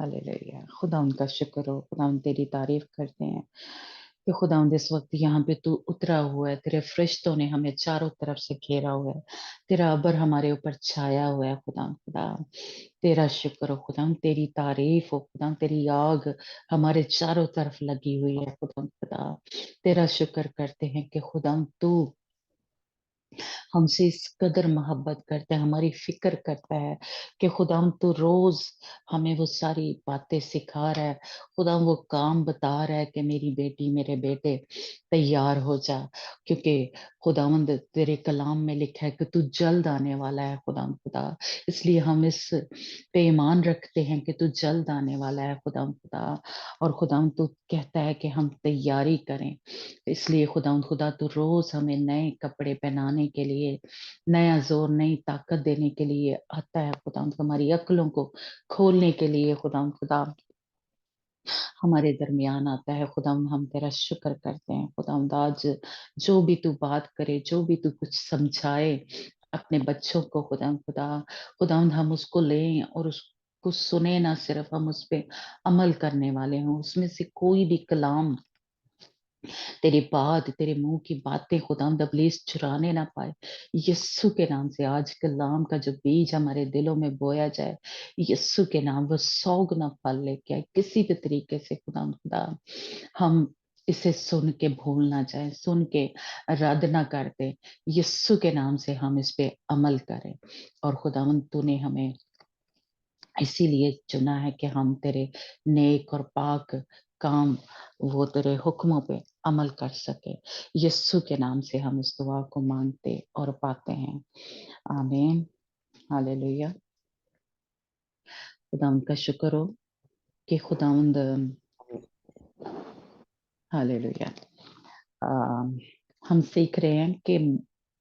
Hallelujah. खुदा उनका शुक्र हो, खुदा हम तेरी तारीफ करते हैं कि खुदा इस वक्त यहाँ पे तू उतरा हुआ है, तेरे फरिश्तों ने हमें चारों तरफ से घेरा हुआ है, तेरा अबर हमारे ऊपर छाया हुआ है। खुदा खुदा तेरा शुक्र हो, खुदा तेरी तारीफ हो, खुदा तेरी आग हमारे चारों तरफ लगी हुई है। खुदा खुदा तेरा शुक्र करते हैं कि खुदा तू हमसे इस कदर मोहब्बत करता है, हमारी फिक्र करता है कि खुदाम तो रोज हमें वो सारी बातें सिखा रहा है, खुदाम वो काम बता रहा है कि मेरी बेटी मेरे बेटे तैयार हो जा, क्योंकि खुदावंद तेरे कलाम में लिखा है कि तू जल्द आने वाला है। खुदाम खुदा इसलिए हम इस पे ईमान रखते हैं कि तू जल्द आने वाला है। खुदाम खुदा और खुदाम तू कहता है कि हम तैयारी करें, इसलिए खुदा खुदा तो रोज हमें नए कपड़े पहनाने के लिए, नया जोर, नई ताकत देने के लिए आता है। खुदा हमारी अक्लों को खोलने के लिए खुदा खुदा हमारे दरमियान आता है। खुदा हम तेरा शुक्र करते हैं। खुदा आज जो भी तू बात करे, जो भी तू कुछ समझाए अपने बच्चों को, खुदा खुदा खुदा हम उसको लें और उसको सुने, ना सिर्फ हम उस पे अमल करने वाले हों, उसमें से कोई भी कलाम तेरी बात, तेरे मुंह की बातें खुदाम इब्लीस चुराने ना पाए। यस्सु के नाम से आज कलाम का जो बीज हमारे दिलों में बोया जाए, यस्सु के नाम वो 100 गुना फल लेके आए। किसी भी तरीके से खुदाम खुदा हम इसे सुन के भूल ना जाए, सुन के रद्द ना कर दे। यस्सु के नाम से हम इस पे अमल करें। और खुदावन तूने हमें इसीलिए चुना है कि हम तेरे नेक और पाक काम, वो तेरे हुक्मों पे अमल कर सके। यस्सु के नाम से हम इस दुआ को मांगते और पाते हैं। आमीन। हालेलुया। खुदावंद का शुक्र हो कि खुदावंद, हालेलुया, हम सीख रहे हैं कि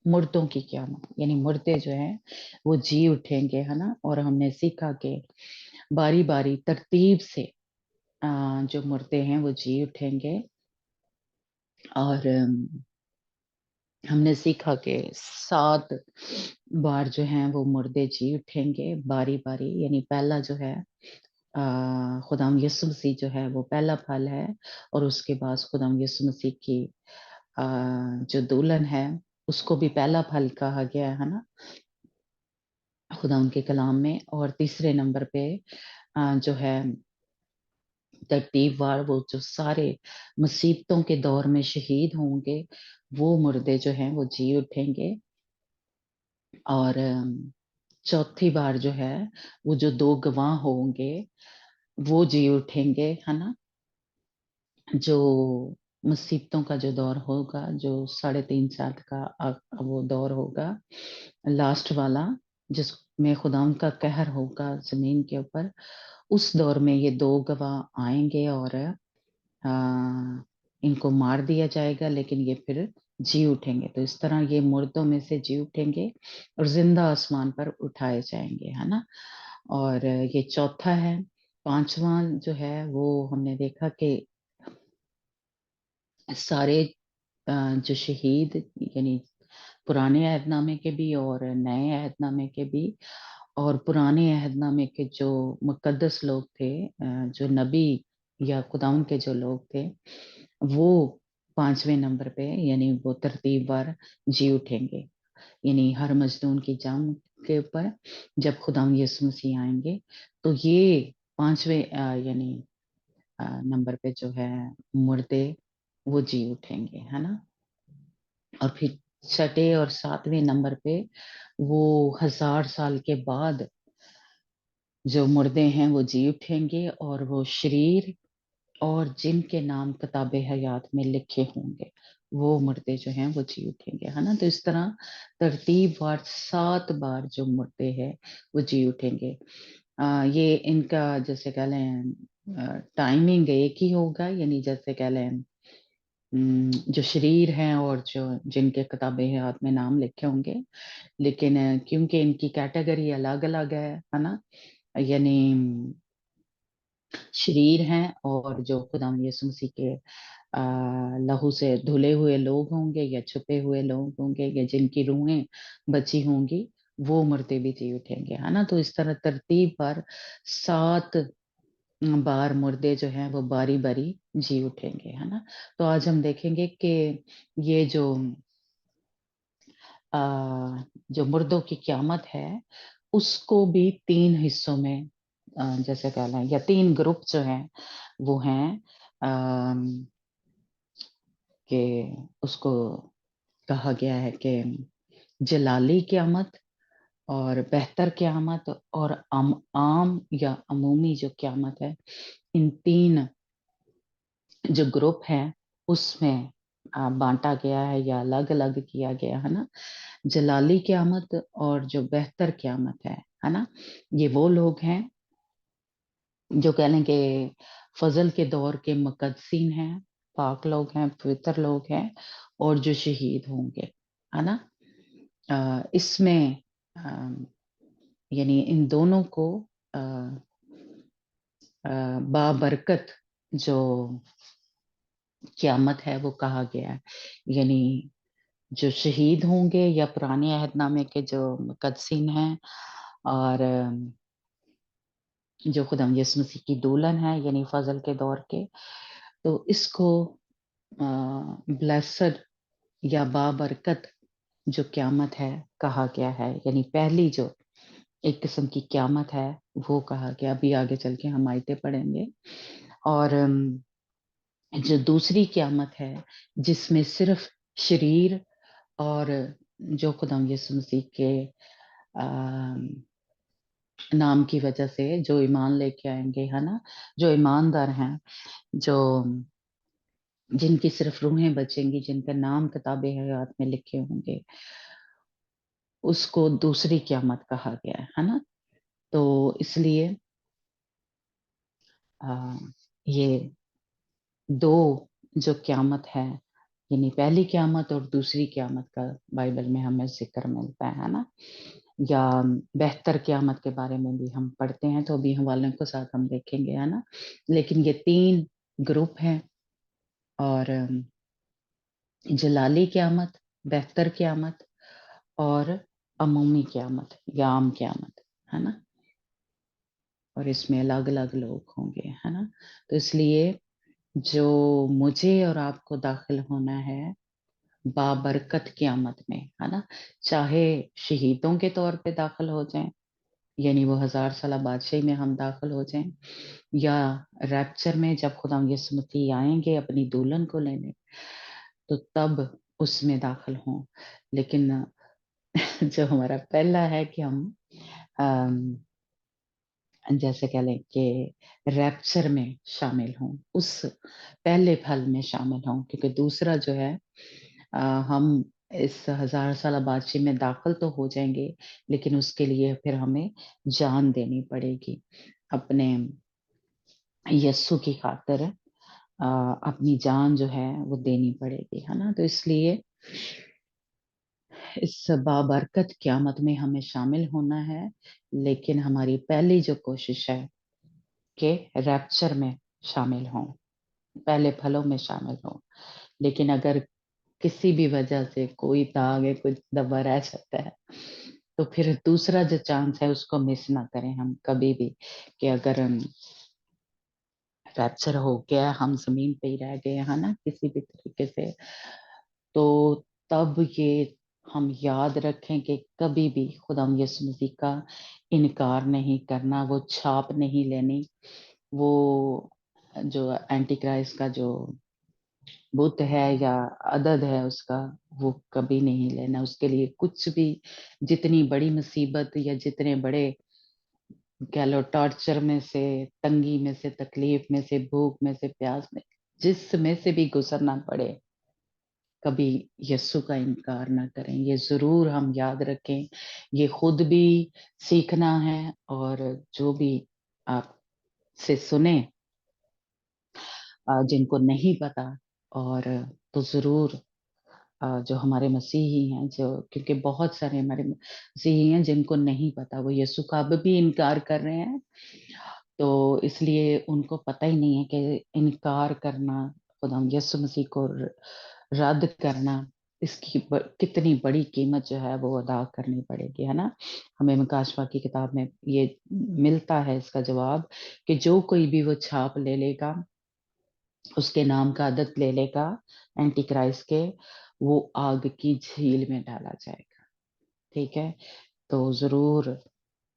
मुर्दों की क्या, यानी मुर्दे जो हैं वो जी उठेंगे, है ना। और हमने सीखा कि बारी बारी तरतीब से जो मुर्दे हैं वो जी उठेंगे। और हमने सीखा कि 7 बार जो हैं वो मुर्दे जी उठेंगे बारी बारी, यानी पहला जो है खुदाम यीशु मसीह जो है वो पहला फल है। और उसके बाद खुदाम यीशु मसीह की अ, जो दुल्हन है उसको भी पहला फल कहा गया है ना, खुदा उनके कलाम में। और तीसरे नंबर पे जो है तरतीबवार वो जो सारे मुसीबतों के दौर में शहीद होंगे, वो मुर्दे जो हैं वो जी उठेंगे। और चौथी बार जो है वो जो 2 गवाह होंगे वो जी उठेंगे, है ना। जो मुसीबतों का जो दौर होगा, जो 3.5 साल का वो दौर होगा, लास्ट वाला, जिसमें खुदा का कहर होगा जमीन के ऊपर, उस दौर में ये 2 गवाह आएंगे और इनको मार दिया जाएगा, लेकिन ये फिर जी उठेंगे। तो इस तरह ये मुर्दों में से जी उठेंगे और जिंदा आसमान पर उठाए जाएंगे, है ना। और ये चौथा है। पांचवा जो है वो हमने देखा कि सारे जो शहीद, यानी पुराने अहदनामे के भी और नए अहदनामे के भी, और पुराने अहदनामे के जो मुकद्दस लोग थे, जो नबी या खुदाउन के जो लोग थे, वो 5वें नंबर पे, यानी वो तरतीबवार जी उठेंगे। यानी हर मजदून की जान के ऊपर जब खुदाम यीशु मसीह आएंगे, तो ये 5वें यानी नंबर पे जो है मुर्दे वो जी उठेंगे, है ना। और फिर छठे और 7वें नंबर पे वो 1000 साल के बाद जो मुर्दे हैं वो जी उठेंगे, और वो शरीर और जिनके नाम किताबे हयात में लिखे होंगे वो मुर्दे जो हैं वो जी उठेंगे, है ना। तो इस तरह तरतीबवार 7 बार जो मुर्दे हैं वो जी उठेंगे। ये इनका जैसे कह लें टाइमिंग एक ही होगा, यानी जैसे कह लें जो शरीर हैं और जो जिनके किताबे हयात में नाम लिखे होंगे, लेकिन क्योंकि इनकी कैटेगरी अलग अलग है ना। यानी शरीर हैं और जो खुदा यीशु मसीह के लहू से धुले हुए लोग होंगे, या छुपे हुए लोग होंगे, या जिनकी रूहें बची होंगी, वो मुर्दे भी जी उठेंगे, है ना। तो इस तरह तरतीब पर 7 बार मुर्दे जो हैं वो बारी-बारी जी उठेंगे, है ना? तो आज हम देखेंगे कि ये अ, जो मुर्दों की क़यामत है, उसको भी 3 हिस्सों में जैसे कह लें या 3 ग्रुप जो हैं, वो हैं अम, कि उसको कहा गया है कि जलाली क़यामत और बेहतर क़यामत और आम या अमूमी जो क़यामत है, इन 3 जो ग्रुप हैं, उसमें बाँटा गया है या अलग-अलग किया गया है ना? जलाली क़यामत और जो बेहतर क़यामत है ना? ये वो लोग हैं जो कह लें कि फ़ज़ल के दौर के मुक़द्दसीन हैं, पाक लोग हैं, पवित्र लोग हैं और जो शहीद होंगे, है ना? इसमें अ, यानी इन दोनों को अ बाबरकत जो क़यामत है वो कहा गया है। यानी जो शहीद होंगे या पुराने अहदनामे के जो मुक़द्दसीन हैं और जो खुदावंद यीशु मसीह की दुल्हन है यानी फ़ज़ल के दौर के, तो इसको अ, ब्लेस्ड या बाबरकत जो क़यामत है कहा गया है। यानी पहली जो एक किस्म की क़यामत है वो कहा गया। अभी आगे चल के हम आयतें पढ़ेंगे और जो दूसरी क़यामत है जिसमें सिर्फ़ शरीर और जो खुदावंद यीशु मसीह के अ, नाम की वजह से जो ईमान लेके आएँगे, है ना? जो ईमानदार हैं, जो जिनकी सिर्फ़ रूहें बचेंगी, जिनका नाम किताब-ए-हयात में लिखे होंगे, उसको दूसरी क़यामत कहा गया है ना? तो इसलिए अ, ये 2 जो क़यामत है, यानी पहली क़यामत और दूसरी क़यामत का बाइबल में हमें ज़िक्र मिलता है ना? या बेहतर क़यामत के बारे में भी हम पढ़ते हैं, तो अभी हवालों के साथ हम देखेंगे, है ना? लेकिन ये 3 ग्रुप हैं और जलाली क़यामत, बेहतर क़यामत और अमूमी क़यामत या आम क़यामत, है ना? और इसमें अलग-अलग लोग होंगे, है ना? तो इसलिए जो मुझे और आपको दाखिल होना है बाबरकत क़यामत में, है ना? चाहे शहीदों के तौर पे दाखिल हो जाएँ, यानी वो 1000 साला बादशाही में हम दाखिल हो जाएँ या रैप्चर में जब खुदावंद यीशु मसीह आएँगे अपनी दुल्हन को लेने, तो तब उसमें दाखिल हों। लेकिन जो हमारा पहला है कि हम अम, जैसे कह लें कि रैप्चर में शामिल हों, उस पहले फल में शामिल हों क्योंकि दूसरा जो है हम इस 1000 साला बादशाही में दाखिल तो हो जाएँगे, लेकिन उसके लिए फिर हमें जान देनी पड़ेगी। अपने यस्सु की खातिर अपनी जान जो है वो देनी पड़ेगी, है ना? तो इसलिए इस बाबरकत क़यामत में हमें शामिल होना है, लेकिन हमारी पहली जो कोशिश है कि रैप्चर में शामिल हों, पहले फलों में शामिल हों। लेकिन अगर किसी भी वजह से कोई दाग है, कोई धब्बा रह जाता है, तो फिर दूसरा जो चांस है उसको मिस ना करें हम कभी भी कि अगर रैप्चर हो गया, हम ज़मीन पे ही रह गए, है ना? किसी भी तरीके से, तो तब ये हम याद रखें कि कभी भी खुदावंद यीशु मसीह का इनकार नहीं करना, वो छाप नहीं लेनी, वो जो एंटी क्राइस्ट का जो बुत है या अदद है उसका, वो कभी नहीं लेना। उसके लिए कुछ भी जितनी बड़ी मुसीबत या जितने बड़े कह लो टॉर्चर में से, तंगी में से, तकलीफ में से, भूख में से, प्यास में, जिसमें से भी गुज़रना पड़े, कभी यीशु का इनकार ना करें। ये ज़रूर हम याद रखें। ये खुद भी सीखना है और जो भी आपसे सुने जिनको नहीं पता और तो ज़रूर जो हमारे मसीही हैं जो क्योंकि बहुत सारे हमारे मसीही हैं जिनको नहीं पता, वो यीशु का अब भी इनकार कर रहे हैं। तो इसलिए उनको पता ही नहीं है कि इनकार करना, खुदावंद यीशु मसीह को रद्द करना اس کی کتنی بڑی قیمت جو ہے وہ ادا کرنی پڑے گی، ہے نا. ہمیں مکاشفہ کی کتاب میں یہ ملتا ہے اس کا جواب کہ جو کوئی بھی وہ چھاپ لے لے گا، اس کے نام کا عدد لے لے گا اینٹی کرائسٹ کے، وہ آگ کی جھیل میں ڈالا جائے گا. ٹھیک ہے، تو ضرور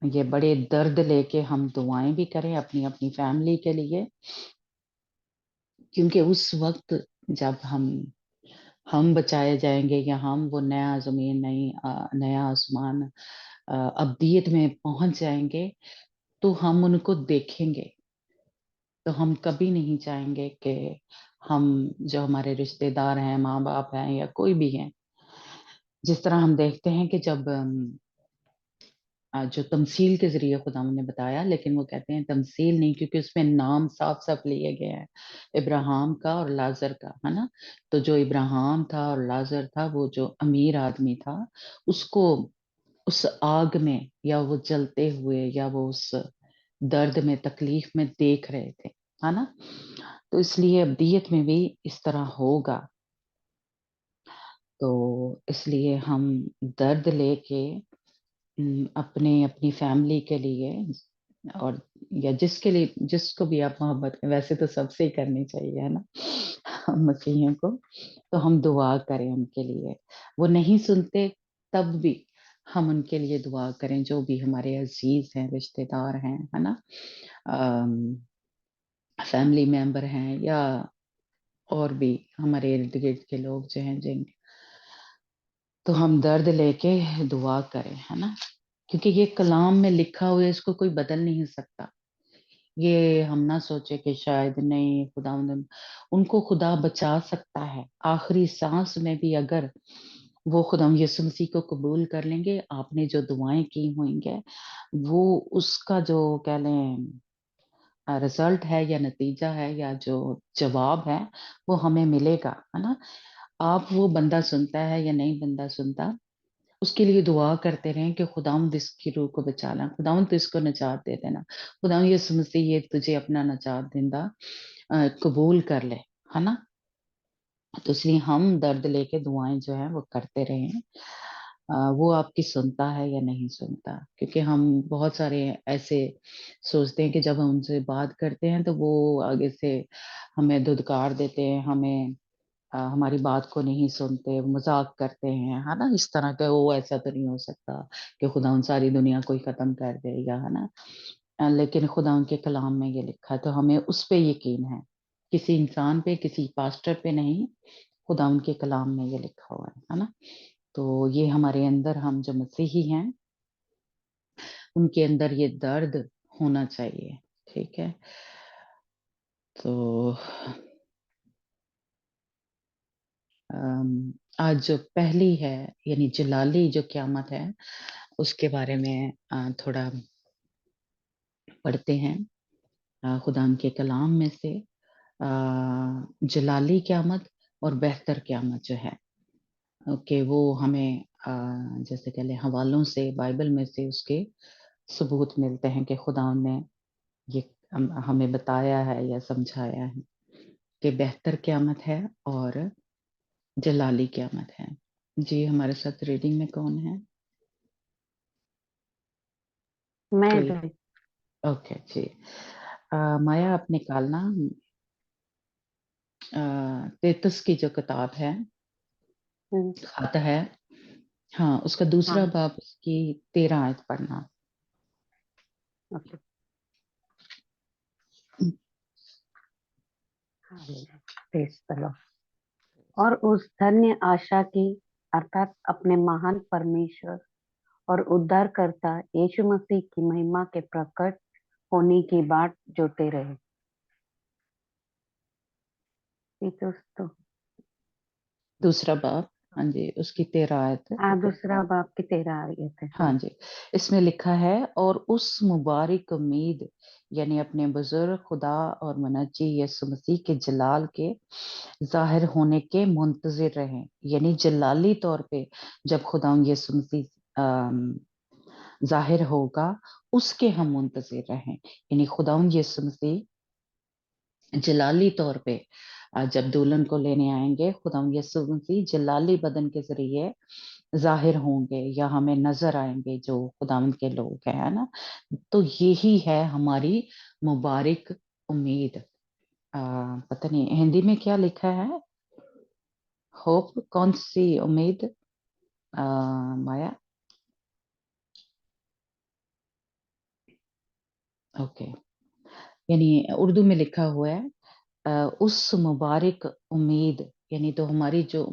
یہ بڑے درد لے کے ہم دعائیں بھی کریں اپنی اپنی فیملی کے لیے، کیونکہ اس وقت جب ہم بچائے جائیں گے یا ہم وہ نیا زمین نیا آسمان ابدیت میں پہنچ جائیں گے تو ہم ان کو دیکھیں گے، تو ہم کبھی نہیں چاہیں گے کہ ہم جو ہمارے رشتے دار ہیں، ماں باپ ہیں یا کوئی بھی ہیں، جس طرح ہم دیکھتے ہیں کہ جب جو تمثیل کے ذریعے خدا نے بتایا، لیکن وہ کہتے ہیں تمثیل نہیں، کیونکہ اس میں نام صاف صاف لیے گئے ہیں ابراہیم کا اور لازر کا، ہے نا. تو جو ابراہیم تھا اور لازر تھا، وہ جو امیر آدمی تھا، اس کو اس آگ میں یا وہ جلتے ہوئے یا وہ اس درد میں تکلیف میں دیکھ رہے تھے، ہے نا. تو اس لیے ابدیت میں بھی اس طرح ہوگا. تو اس لیے ہم درد لے کے اپنی فیملی کے لیے اور یا جس کے لیے جس کو بھی آپ محبت کریں، ویسے تو سب سے ہی کرنی چاہیے، ہے نا، ہم مسیحیوں کو، تو ہم دعا کریں ان کے لیے. وہ نہیں سنتے تب بھی ہم ان کے لیے دعا کریں، جو بھی ہمارے عزیز ہیں، رشتے دار ہیں، ہے نا، فیملی ممبر ہیں یا اور بھی ہمارے ارد گرد کے لوگ جو ہیں تو ہم درد لے کے دعا کریں، ہے نا. کیونکہ یہ کلام میں لکھا ہوا ہے، اس کو کوئی بدل نہیں سکتا. یہ ہم نہ سوچے کہ شاید نہیں خدا ان کو خدا بچا سکتا ہے. آخری سانس میں بھی اگر وہ خدا یسوع مسیح کو قبول کر لیں گے، آپ نے جو دعائیں کی ہوئیں گے، وہ اس کا جو کہہ لیں رزلٹ ہے یا نتیجہ ہے یا جو جواب ہے وہ ہمیں ملے گا، ہے نا. آپ وہ بندہ سنتا ہے یا نہیں بندہ سنتا، اس کے لیے دعا کرتے رہیں کہ خداوند اس کی روح کو بچانا، خداوند اس کو نجات دے دینا، خداوند یسوع مسیح یہ تجھے اپنا نجات دہندہ قبول کر لے، ہے نا. تو اس لیے ہم درد لے کے دعائیں جو ہیں وہ کرتے رہیں. وہ آپ کی سنتا ہے یا نہیں سنتا، کیونکہ ہم بہت سارے ایسے سوچتے ہیں کہ جب ہم ان سے بات کرتے ہیں تو وہ آگے سے ہمیں دھدکار دیتے ہیں، ہمیں ہماری بات کو نہیں سنتے، مذاق کرتے ہیں، ہے نا. اس طرح کا وہ ایسا تو نہیں ہو سکتا کہ خدا ان ساری دنیا کو ہی ختم کر دے گا، ہے نا. لیکن خدا ان کے کلام میں یہ لکھا ہے تو ہمیں اس پہ یقین ہے، کسی انسان پہ، کسی پاسٹر پہ نہیں، خدا ان کے کلام میں یہ لکھا ہوا ہے نا. تو یہ ہمارے اندر ہم جو مسیحی ہیں ان کے اندر یہ درد ہونا چاہیے. ٹھیک ہے، تو آج جو پہلی ہے یعنی جلالی جو قیامت ہے اس کے بارے میں تھوڑا پڑھتے ہیں خدا کے کلام میں سے. جلالی قیامت اور بہتر قیامت جو ہے کہ وہ ہمیں جیسے کہ لیں حوالوں سے بائبل میں سے اس کے ثبوت ملتے ہیں کہ خدا نے یہ ہمیں بتایا ہے یا سمجھایا ہے کہ بہتر قیامت ہے اور جلالی قیامت ہے. جی ہمارے ساتھ ریڈنگ میں کون ہے؟ میں کوئی؟ اوکے جی. مایا آپ نکالنا تیتس کی جو کتاب ہے خط ہے، ہاں اس کا دوسرا باب اس کی 13 آیت پڑھنا. اور اس دھنیہ آشا کی ارتھات اپنے مہان پرمیشور اور ادھار کرتا یشو مسیح کی مہما کے پرکٹ ہونے کی بات جوتے رہے. دوسرا باب، ہاں جی اس کی 13 آیت. دوسرا باب کی 13 آیت ہے. ہاں جی اس میں لکھا ہے اور اس مبارک امید یعنی اپنے بزرگ خدا اور منجی یسوع مسیح کے جلال کے ظاہر ہونے کے منتظر رہیں. یعنی جلالی طور پہ جب خدا یسوع مسیح ظاہر ہوگا اس کے ہم منتظر رہیں. یعنی خدا یسوع مسیح जलाली तौर पे जब दुल्हन को लेने आएंगे खुदा यीशु मसीह जलाली बदन के जरिए जाहिर होंगे या हमें नजर आएंगे जो खुदावंद के लोग हैं, है ना। तो यही है हमारी मुबारक उम्मीद। पता नहीं हिंदी में क्या लिखा है, होप कौन सी उम्मीद, माया? ओके, यानी उर्दू में लिखा हुआ है उस मुबारक उम्मीद, यानी तो हमारी जो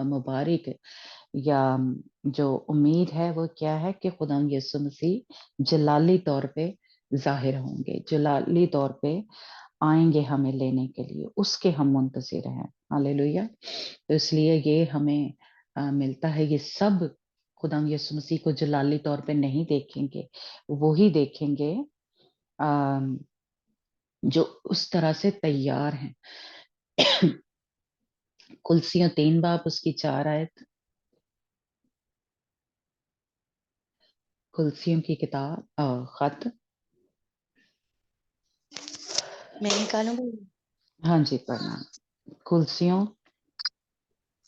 मुबारक या जो उम्मीद है वो क्या है कि खुदा यीशु मसीह जलाली तौर पे जाहिर होंगे, जलाली तौर पे आएंगे हमें लेने के लिए, उसके हम मुंतजिर हैं। हालेलुया। तो इसलिए ये हमें मिलता है, ये सब खुदा यीशु मसीह को जलाली तौर पे नहीं देखेंगे, वो ही देखेंगे जो उस तरह से तैयार हैं। कुलसियों 3 बाब उसकी 4 आयत, कुलसियों की किताब खत। मैं निकालूंगी। हाँ जी, पढ़ना। कुलसियों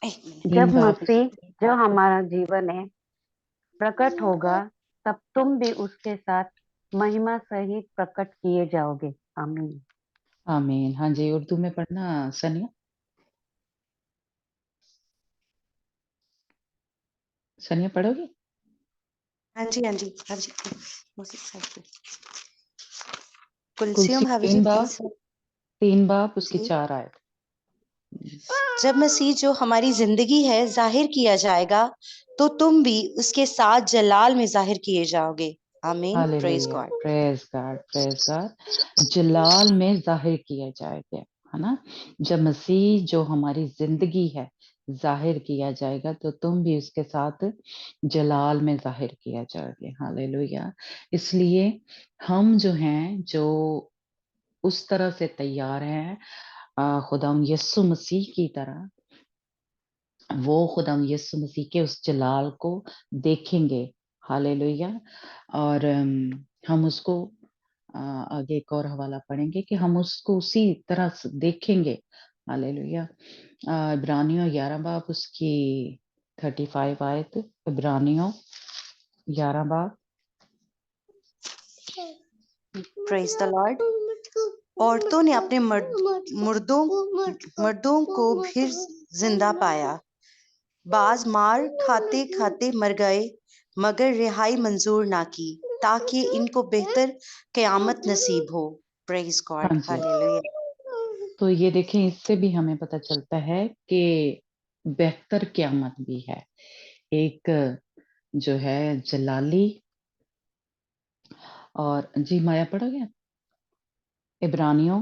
एक मिनट। 3 जब बाब। मसीह जो हमारा जीवन है प्रकट होगा, तब तुम भी उसके साथ महिमा सहित प्रकट किए जाओगे। आमीन। आमीन। हाँ जी, उर्दू में पढ़ना सनिया। सनिया पढ़ोगी? हाँ जी, हाँ जी, हाँ जी। म्यूजिक साइड पे। कुलसियों कुलसियों भाभी जी 3 बाब, 3 बाब उसकी जी। 4 आयत। जब मसीह जो हमारी जिंदगी है जाहिर किया जाएगा, तो तुम भी उसके साथ जलाल में जाहिर किए जाओगे। आमीन। Praise hallelujah, God. Praise God, praise God. जलाल में जाहिर किया जाएगा, है ना। जब मसीह जो हमारी जिंदगी है जाहिर किया जाएगा, तो तुम भी उसके साथ जलाल में जाहिर किया जाओगे। हालेलुया। इसलिए हम जो हैं, जो उस तरह से तैयार हैं खुदा यीशु मसीह की तरह, वो खुदा यीशु मसीह के उस जलाल को देखेंगे। हालेलुया। और हम उसको आगे एक और हवाला पढ़ेंगे कि हम उसको उसी तरह से देखेंगे। हालेलुया। इब्रानियों 11 बाब उसकी 35 आयत। इब्रानियों 11 बाब। Praise the Lord. औरतों ने अपने मर्दों को फिर जिंदा पाया। बाज मार खाते खाते मर गए, मगर रिहाई मंजूर ना की, ताकि इनको बेहतर क़यामत नसीब हो। Praise God. हाँ जी, हालेलुया। तो ये देखें, इससे भी हमें पता चलता है कि बेहतर क़यामत भी है। एक जो है जलाली, और जी माया पढ़ोगे इब्रानियों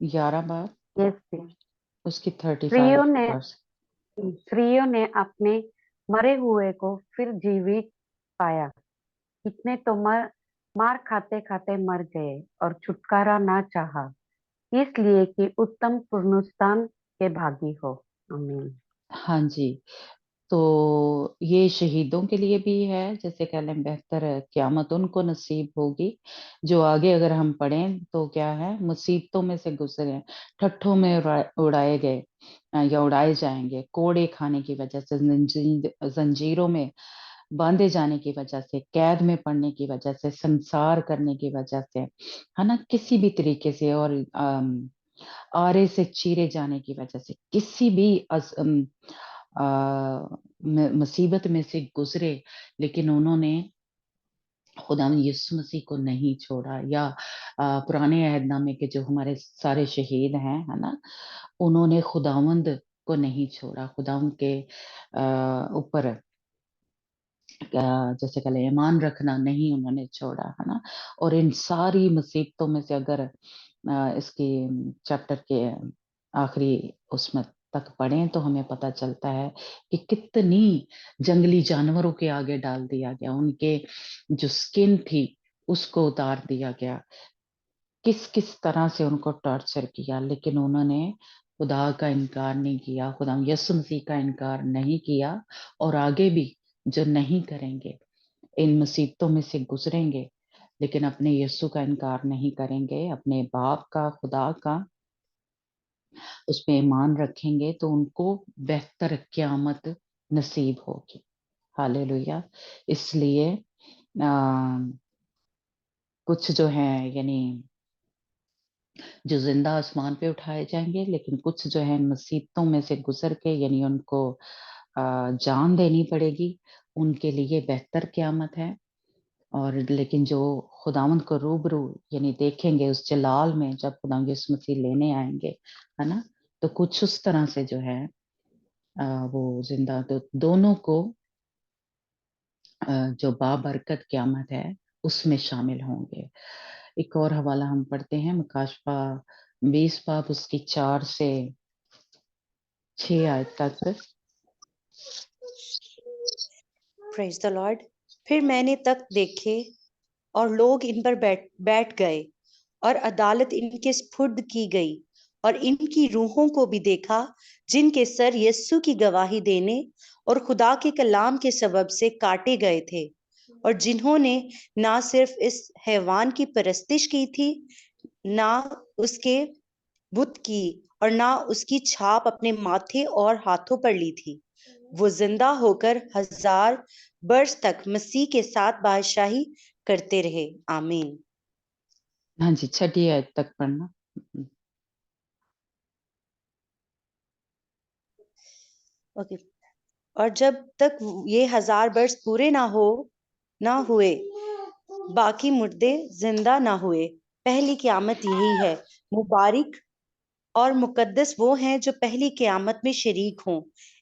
11 बाब यस। उसकी 35 स्त्रियों ने वर्ष। स्त्रियों ने अपने मरे हुए को फिर जीवित पाया। कितने तो मार खाते खाते मर गए और छुटकारा ना चाहा, इसलिए कि उत्तम पुनरुत्थान के भागी हो। आमीन। हाँ जी, तो ये शहीदों के लिए भी है, जैसे कह लें बेहतर क़यामत उनको नसीब होगी जो आगे अगर हम पढ़ें तो क्या है, मुसीबतों में से गुजरे, ठट्ठों में उड़ाए गए या उड़ाए जाएंगे, कोड़े खाने की वजह से, जंजीरों में बांधे जाने की वजह से, कैद में पड़ने की वजह से, संसार करने की वजह से, है ना, किसी भी तरीके से, और आरे से चीरे जाने की वजह से, किसी भी मुसीबत में से गुजरे, लेकिन उन्होंने खुदा यीशु मसीह को नहीं छोड़ा, या पुराने अहदनामे के जो हमारे सारे शहीद हैं, है ना, उन्होंने खुदावंद को नहीं छोड़ा, खुदावंद के ऊपर जैसे कल ईमान रखना नहीं उन्होंने छोड़ा, है ना। और इन सारी मुसीबतों में से अगर इसकी चैप्टर के आखिरी उसमें तक पढ़ें तो हमें पता चलता है कि कितनी जंगली जानवरों के आगे डाल दिया गया, उनके जो स्किन थी उसको उतार दिया गया, किस किस तरह से उनको टॉर्चर किया, लेकिन उन्होंने खुदा का इनकार नहीं किया, खुदा यीशु मसीह का इनकार नहीं किया, और आगे भी जो नहीं करेंगे, इन मुसीबतों में से गुजरेंगे, लेकिन अपने यीशु का इनकार नहीं करेंगे, अपने बाप का, खुदा का, اس پہ ایمان رکھیں گے تو ان کو بہتر قیامت نصیب ہوگی. ہاللویا. اس لیے کچھ جو ہیں یعنی جو زندہ آسمان پہ اٹھائے جائیں گے، لیکن کچھ جو ہے مصیبتوں میں سے گزر کے یعنی ان کو جان دینی پڑے گی، ان کے لیے بہتر قیامت ہے. اور لیکن جو خداوند کو روبرو یعنی دیکھیں گے اس جلال میں جب خداوند یسوع مسیح لینے آئیں گے، ہے نا، تو کچھ اس طرح سے جو ہے وہ زندہ تو دونوں کو جو بابرکت قیامت ہے اس میں شامل ہوں گے. ایک اور حوالہ ہم پڑھتے ہیں مکاشفہ 20 باب اس کی 4 سے 6 آیت تک. پریز دا لارڈ. پھر میں نے تخت دیکھے اور لوگ ان پر بیٹھ گئے اور عدالت ان کے سپرد کی گئی، اور ان کی روحوں کو بھی دیکھا جن کے سر یسوع کی گواہی دینے اور خدا کے کلام کے سبب سے کاٹے گئے تھے، اور جنہوں نے نہ صرف اس حیوان کی پرستش کی تھی، نہ اس کے بت کی، اور نہ اس کی چھاپ اپنے ماتھے اور ہاتھوں پر لی تھی. وہ زندہ ہو کر 1000 برس تک مسیح کے ساتھ بادشاہی کرتے رہے. آمین. ہاں جی، 6 آیت تک پڑھنا. اوکے. اور جب تک یہ 1000 برس پورے نہ ہوئے باقی مردے زندہ نہ ہوئے. پہلی قیامت یہی ہے. مبارک اور مقدس وہ ہیں جو پہلی قیامت میں شریک ہوں.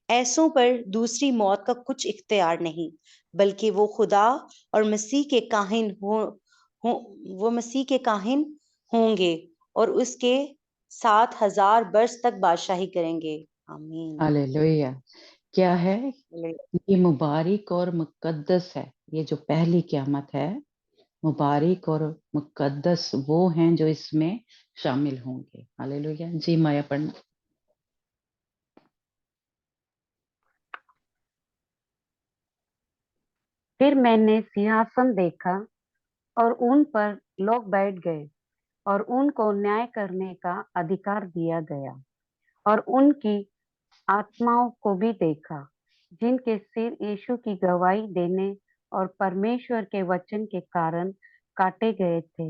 ایسوں پر دوسری موت کا کچھ اختیار نہیں، بلکہ وہ خدا اور مسیح کے کاہن ہوں گے اور اس کے ساتھ 1000 برس تک بادشاہی کریں گے. آمین. ہاللویا. کیا ہے؟ یہ مبارک اور مقدس ہے. یہ جو پہلی قیامت ہے، مبارک اور مقدس وہ ہیں جو اس میں شامل ہوں گے. ہاللویا. جی مایا پڑھنا. پھر میں نے سیاسن دیکھا اور ان پر لوگ بیٹھ گئے اور ان کو نیائے کرنے کا ادھیکار دیا گیا، اور ان کی آتماؤں کو بھی دیکھا جن کے سر ییشو کی گواہی دینے اور پرمیشور کے وچن کے کارن کاٹے گئے تھے،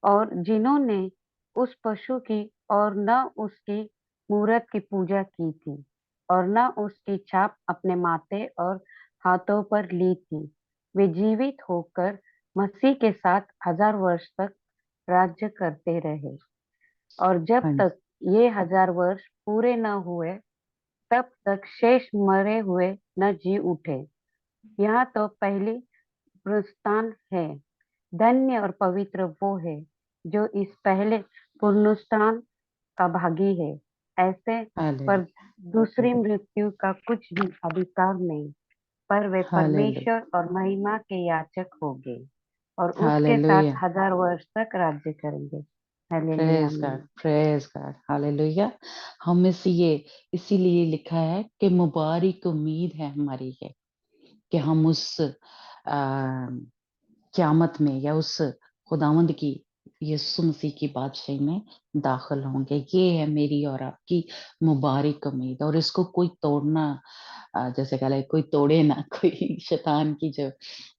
اور جنہوں نے اس پشو کی اور نہ اس کی مورت کی پوجا کی تھی اور نہ اس کی چھاپ اپنے ماتھے اور ہاتھوں پر لی تھی. وہ جیوت ہو کر مسیح کے ساتھ 1000 ورष تک راجیہ کرتے رہے، اور جب ہاں جی. تک یہ 1000 ورष پورے نہ ہوئے تب تک شیش مرے ہوئے نہ جی اٹھے. یہاں تو پہلی پرستان ہے. دھنیہ اور پوتر وہ ہے جو اس پہلے پرستان کا بھاگی ہے. ایسے پر ہاللویا. دوسری مرتیو کا کچھ بھی ادھیکار نہیں، پر وہ ہاللویا. پرمیشور اور مہیما کے یاچک ہوگے اور اس کے ساتھ ہاللویا. 1000 ورष تک راجیہ کریں گے. ہلیلویہ. پریز گاڈ، پریز گاڈ. ہاللویا. ہم اسی لیے لکھا ہے کہ مبارک امید ہے ہماری ہے کہ ہم اس قیامت میں یا اس خداوند کی یسوع مسیح کی بادشاہی میں داخل ہوں گے. یہ ہے میری اور آپ کی مبارک امید، اور اس کو کوئی توڑنا جیسے کہ کوئی توڑے نہ. کوئی شیطان کی جو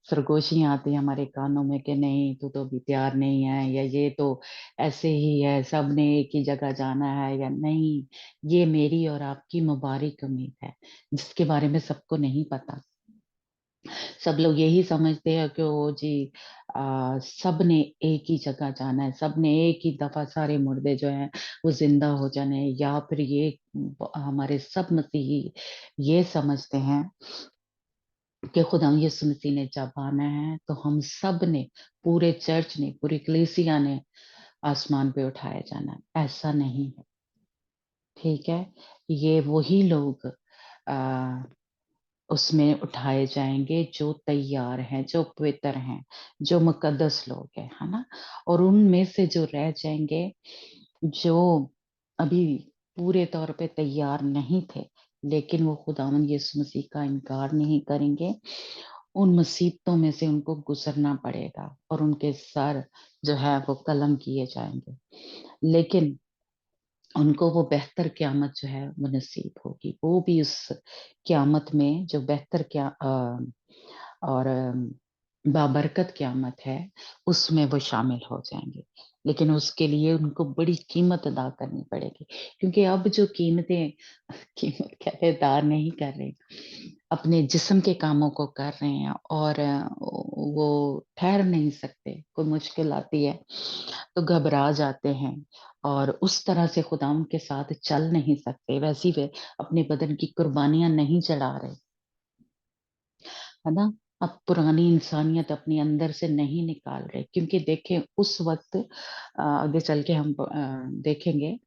سرگوشیاں آتی ہیں ہمارے کانوں میں کہ نہیں تو بھی تیار نہیں ہے، یا یہ تو ایسے ہی ہے، سب نے ایک ہی جگہ جانا ہے، یا نہیں. یہ میری اور آپ کی مبارک امید ہے جس کے بارے میں سب کو نہیں پتا. سب لوگ یہی سمجھتے ہیں کہ وہ جی سب نے ایک ہی جگہ جانا ہے، سب نے ایک ہی دفعہ سارے مردے جو ہیں وہ زندہ ہو جانے ہیں، یا پھر یہ ہمارے سب مسیحی یہ سمجھتے ہیں کہ خدا یسوع مسیح نے جب آنا ہے تو ہم سب نے، پورے چرچ نے، پوری کلیسیا نے آسمان پہ اٹھایا جانا ہے. ایسا نہیں ہے. ٹھیک ہے. یہ وہی لوگ اس میں اٹھائے جائیں گے جو تیار ہیں، جو پوتر ہیں، جو مقدس لوگ ہیں، ہے نا. اور ان میں سے جو رہ جائیں گے جو ابھی پورے طور پہ تیار نہیں تھے لیکن وہ خداوند یسوع مسیح کا انکار نہیں کریں گے، ان مصیبتوں میں سے ان کو گزرنا پڑے گا اور ان کے سر جو ہے وہ قلم کیے جائیں گے. لیکن उनको वो बेहतर क़यामत जो है वो नसीब होगी। वो भी उस क़यामत में जो बेहतर और बाबरकत क़यामत है, उसमें वो शामिल हो जाएँगे। लेकिन उसके लिए उनको बड़ी कीमत अदा करनी पड़ेगी, क्योंकि अब जो कीमतें कीमत कहते अदा नहीं कर रहे, अपने जिस्म के कामों को कर रहे हैं और वो ठहर नहीं सकते, कोई मुश्किल आती है तो घबरा जाते हैं और उस तरह से खुदावंद के साथ चल नहीं सकते, वैसी वे अपने बदन की कुर्बानियाँ नहीं चढ़ा रहे, है ना? अब पुरानी इंसानियत अपने अंदर से नहीं निकाल रहे, क्योंकि देखें उस वक़्त आगे चल के हम देखेंगे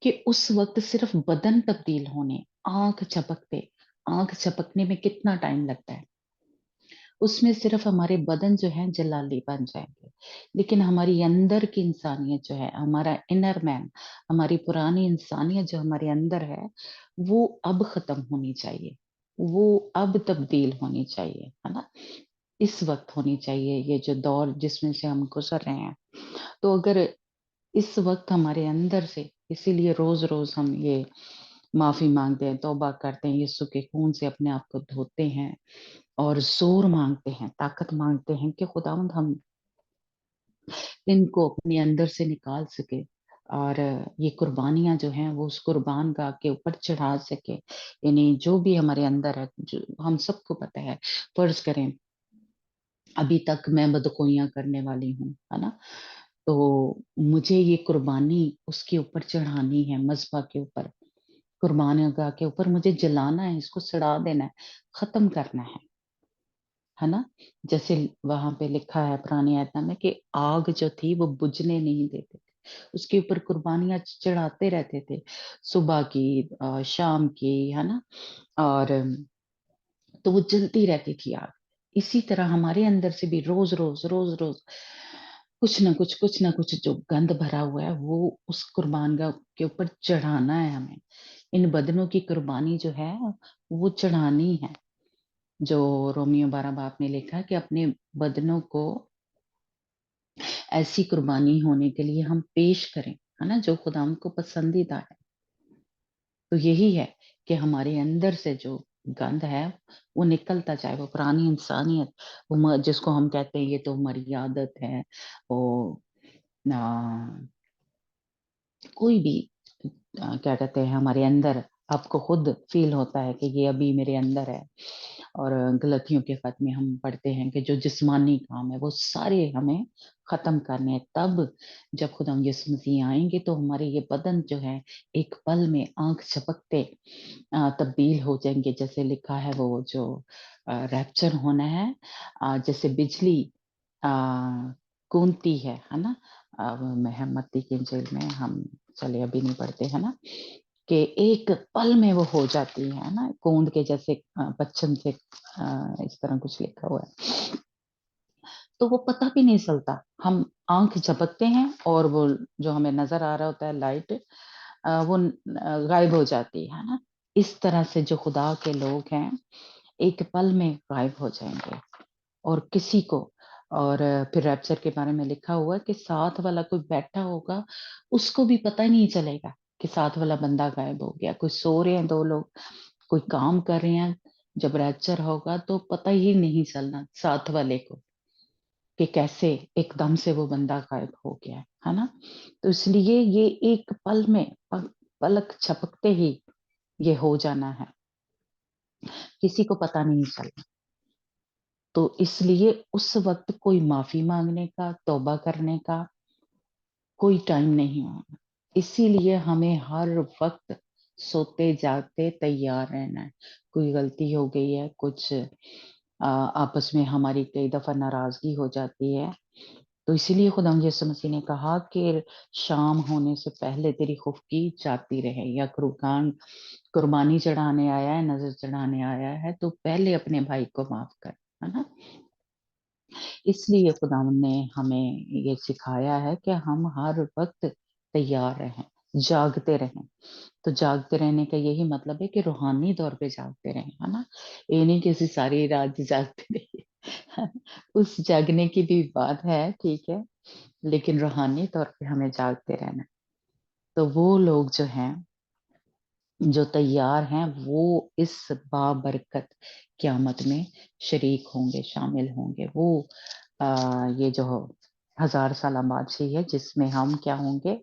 कि उस वक़्त सिर्फ़ बदन तब्दील होने, आँख झपकने में कितना टाइम लगता है। उसमें सिर्फ़ हमारे बदन जो हैं जलाली बन जाएँगे। लेकिन हमारी अंदर की इंसानियत जो है, हमारा इनर मैन, हमारी पुरानी इंसानियत जो हमारे अंदर है, वो अब ख़त्म होनी चाहिए। वो अब तब्दील होनी चाहिए, है ना? इस वक़्त होनी चाहिए, ये जो दौर जिसमें से हम गुज़र रहे हैं। तो अगर इस वक़्त हमारे अंदर से, इसीलिए रोज़-रोज़ हम ये माफ़ी माँगते हैं, तौबा करते हैं, यीशु के खून से अपने आप को धोते हैं और ज़ोर माँगते हैं, ताकत माँगते हैं कि खुदावंद हम इनको अपने अंदर से निकाल सके और ये कुर्बानियाँ जो हैं वो उस कुर्बान गाह के ऊपर चढ़ा सके। यानी जो भी हमारे अंदर है, जो हम सबको पता है, फ़र्ज़ करें अभी तक मैं बदखोइयाँ करने वाली हूँ, है ना? तो मुझे ये कुर्बानी उसके ऊपर चढ़ानी है, मज़बा के ऊपर, कुर्बान गाह के ऊपर मुझे जलाना है, इसको सड़ा देना है, ख़त्म करना है ना? जैसे वहाँ पे लिखा है पुरानी आयत में कि आग जो थी वो बुझने नहीं देते थे। उसके ऊपर कुर्बानियाँ चढ़ाते रहते थे, सुबह की शाम की, है ना? और तो वो जलती रहती थी आग। इसी तरह हमारे अंदर से भी रोज़-रोज़ कुछ ना कुछ जो गंद भरा हुआ है वो उस कुर्बानगाह के ऊपर चढ़ाना है हमें। इन बदनों की कुर्बानी जो है वो चढ़ानी है। जो रोमियो 12 बाब में लिखा है कि अपने बदनों को ऐसी कुर्बानी होने के लिए हम पेश करें, है ना? जो खुदावंद को पसंदीदा है। तो यही है कि हमारे अंदर से जो गंध है वो निकलता जाए, वो पुरानी इंसानियत, वो जिसको हम कहते हैं ये तो हमारी आदत है, वो कोई भी क्या कहते हैं हमारे अंदर आपको खुद फील होता है कि ये अभी मेरे अंदर है। और गलतियों के खत में हम पढ़ते हैं कि जो जिस्मानी काम है वो सारे हमें खत्म करने हैं। तब जब खुदा यीशु मसीह आएंगे तो हमारे ये बदन जो है एक पल में आंख झपकते तब्दील हो जाएंगे। जैसे लिखा है वो जो रैप्चर होना है, जैसे बिजली अ, गूंजती है ना? मत्ती की इंजील में हम चलिए अभी नहीं पढ़ते है ना, कि एक पल में वो हो जाती है ना, गोंद के जैसे पश्चिम से इस तरह कुछ लिखा हुआ है। तो वो पता भी नहीं चलता, हम आँख झपकते हैं और वो जो हमें नज़र आ रहा होता है लाइट वो गायब हो जाती है ना? इस तरह से जो खुदा के लोग हैं, एक पल में गायब हो जाएँगे और किसी को और फिर रैप्चर के बारे में लिखा हुआ है कि साथ वाला कोई बैठा होगा, उसको भी पता ही नहीं चलेगा कि साथ वाला बंदा गायब हो गया। कोई सो रहे हैं 2 लोग, कोई काम कर रहे हैं, जब रैप्चर होगा तो पता ही नहीं चलना साथ वाले को कि कैसे एकदम से वो बंदा गायब हो गया है ना? तो इसलिए ये एक पल में पलक झपकते ही ये हो जाना है, किसी को पता नहीं चलना। तो इसलिए उस वक़्त कोई माफ़ी माँगने का, तौबा करने का कोई टाइम नहीं होगा। इसीलिए हमें हर वक़्त सोते-जागते तैयार रहना है। कोई गलती हो गई है, कुछ आपस में हमारी कई दफ़ा नाराज़गी हो जाती है, तो इसीलिए खुदावंद यीशु मसीह ने कहा कि शाम होने से पहले तेरी खुफ़की जाती रहे, या कुर्बानी चढ़ाने आया है, नज़र चढ़ाने आया है, तो पहले अपने भाई को माफ़ कर, है ना? इसलिए खुदावंद ने हमें ये सिखाया है कि हम हर वक़्त तैयार रहें, जागते रहें। तो जागते रहने का यही मतलब है कि रूहानी तौर पे जागते रहें, है ना? ये नहीं कि ऐसे सारी रात जागते रहिए। उस जागने की भी बात है, ठीक है, लेकिन रूहानी तौर पे हमें जागते रहना है। तो वो लोग जो हैं, जो तैयार हैं, वो इस बाबरकत क़यामत में शरीक होंगे, शामिल होंगे। वो ये जो 1000 साला बादशाही है, जिसमें हम क्या होंगे,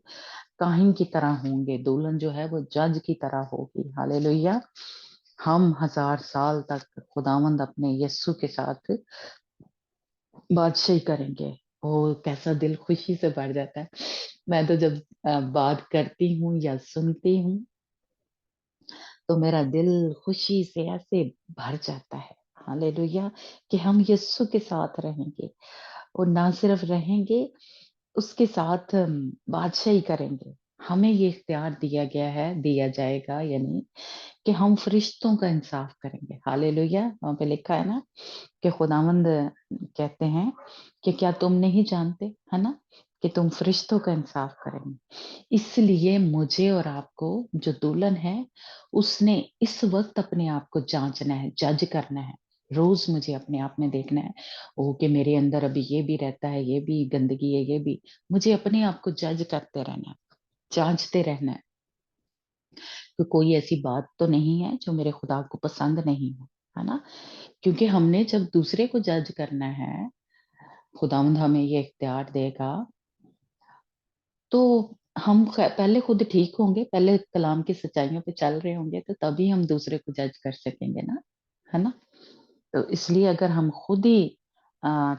काहिन की तरह होंगे। दुल्हन जो है वो जज की तरह होगी। हालेलुया। हम 1000 साल तक खुदावंद अपने यस्सु के साथ बादशाही करेंगे। ओ कैसा दिल खुशी से भर जाता है। मैं तो जब बात करती हूँ या सुनती हूँ, तो मेरा दिल खुशी से ऐसे भर जाता है। हालेलुया, कि हम यीशु के साथ रहेंगे, और ना सिर्फ रहेंगे, उसके साथ बादशाही करेंगे। हमें ये इख्तियार दिया गया है, दिया जाएगा यानी कि हम फरिश्तों का इंसाफ करेंगे। हालेलुया। वहाँ पे लिखा है ना कि खुदावंद कहते हैं कि क्या तुम नहीं जानते, है ना, कि तुम फरिश्तों का इंसाफ करेंगे। इसलिए मुझे और आपको, जो दुल्हन है, उसने इस वक्त अपने आप को जांचना है, जज करना है। रोज मुझे अपने आप में देखना है, ओ कि मेरे अंदर अभी ये भी रहता है, ये भी गंदगी है, ये भी। मुझे अपने आप को जज करते रहना है, जांचते रहना कि कोई ऐसी बात तो नहीं है जो मेरे खुदा को पसंद नहीं है ना। क्योंकि हमने जब दूसरे को जज करना है, खुदावंद हमें ये इख्तियार देगा, तो हम पहले खुद ठीक होंगे, पहले कलाम की सच्चाइयों पे चल रहे होंगे, तो तभी हम दूसरे को जज कर सकेंगे ना, है ना। तो इसलिए अगर हम खुद ही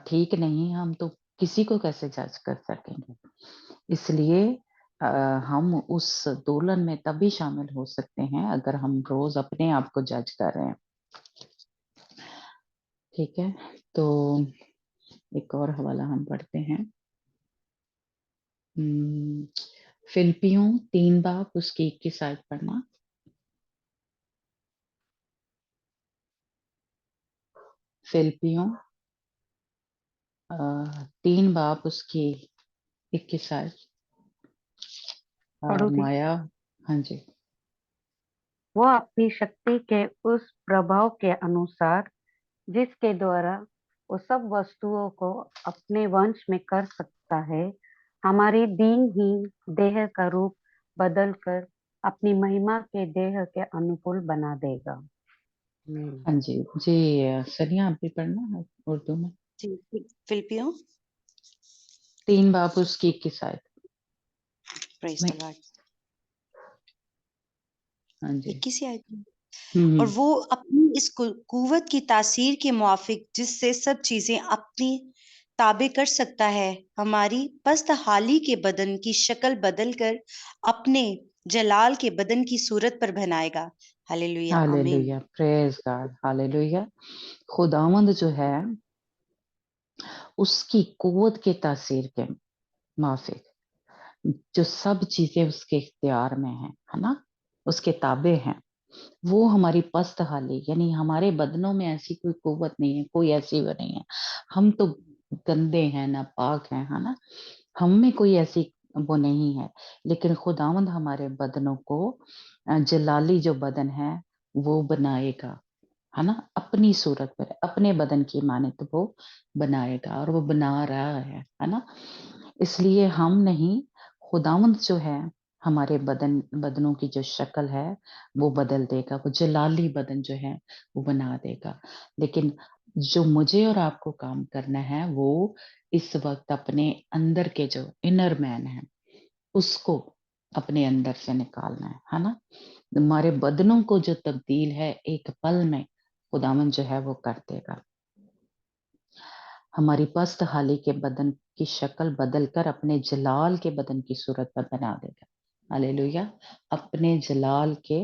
ठीक नहीं, हम तो किसी को कैसे जज कर सकेंगे। इसलिए अ, हम उस दोलन में तभी शामिल हो सकते हैं अगर हम रोज अपने आप को जज कर रहे हैं। ठीक है, तो एक और हवाला हम पढ़ते हैं। फिलिपियों 3 बाब उसकी 21 आयत पढ़ना। फिलिपियों 3 बाब उसकी 21 आयत। पढ़ो दी। माया, हाँ जी। वो अपनी शक्ति के उस प्रभाव के अनुसार जिसके द्वारा वो सब वस्तुओं को अपने वंश में कर सकता है, हमारी दीनहीन देह का रूप बदलकर अपनी महिमा के देह के अनुकूल बना देगा। हाँ जी जी। सनिया आप भी पढ़ना है उर्दू में। जी, फिलिपियों 3 बाब उसकी 21 आयत। प्रेज मैं द लॉर्ड हाँ जी। 21 आयत में। और हम्म। वो अपनी इस कुव्वत की तासीर के मुआफिक जिससे सब चीजें अपनी ताबे कर सकता है, हमारी पस्त हाली के बदन की शक्ल बदलकर अपने जलाल के बदन की सूरत पर बनाएगा। हालेलुया, आमीन। Hallelujah, praise God, hallelujah. खुदावंद जो है, उसकी कुव्वत के तासीर के माफिक जो सब चीजें उसके इख्तियार में है ना, उसके ताबे हैं। वो हमारी पस्त हाली यानी हमारे बदनों में ऐसी कोई कुव्वत नहीं है, कोई ऐसी वो नहीं है। हम तो गंदे हैं, नापाक हैं, है ना। हम में कोई ऐसी वो नहीं है, लेकिन खुदावंद हमारे बदनों को जलाली जो बदन है वो बनाएगा, है ना, अपनी सूरत पर, अपने बदन की मानित वो बनाएगा, और वो बना रहा है ना। इसलिए हम नहीं, खुदावंद जो है हमारे बदनों की जो शक्ल है वो बदल देगा, वो जलाली बदन जो है वो बना देगा। लेकिन जो मुझे और आपको काम करना है, वो इस वक्त अपने अंदर के जो इनर मैन है उसको अपने अंदर से निकालना है ना। हमारे बदनों को जो तब्दील है एक पल में खुदावन जो है वो कर देगा। हमारी पस्त हाली के बदन की शक्ल बदलकर अपने जलाल के बदन की सूरत पर बना देगा। हालेलुया। अपने जलाल के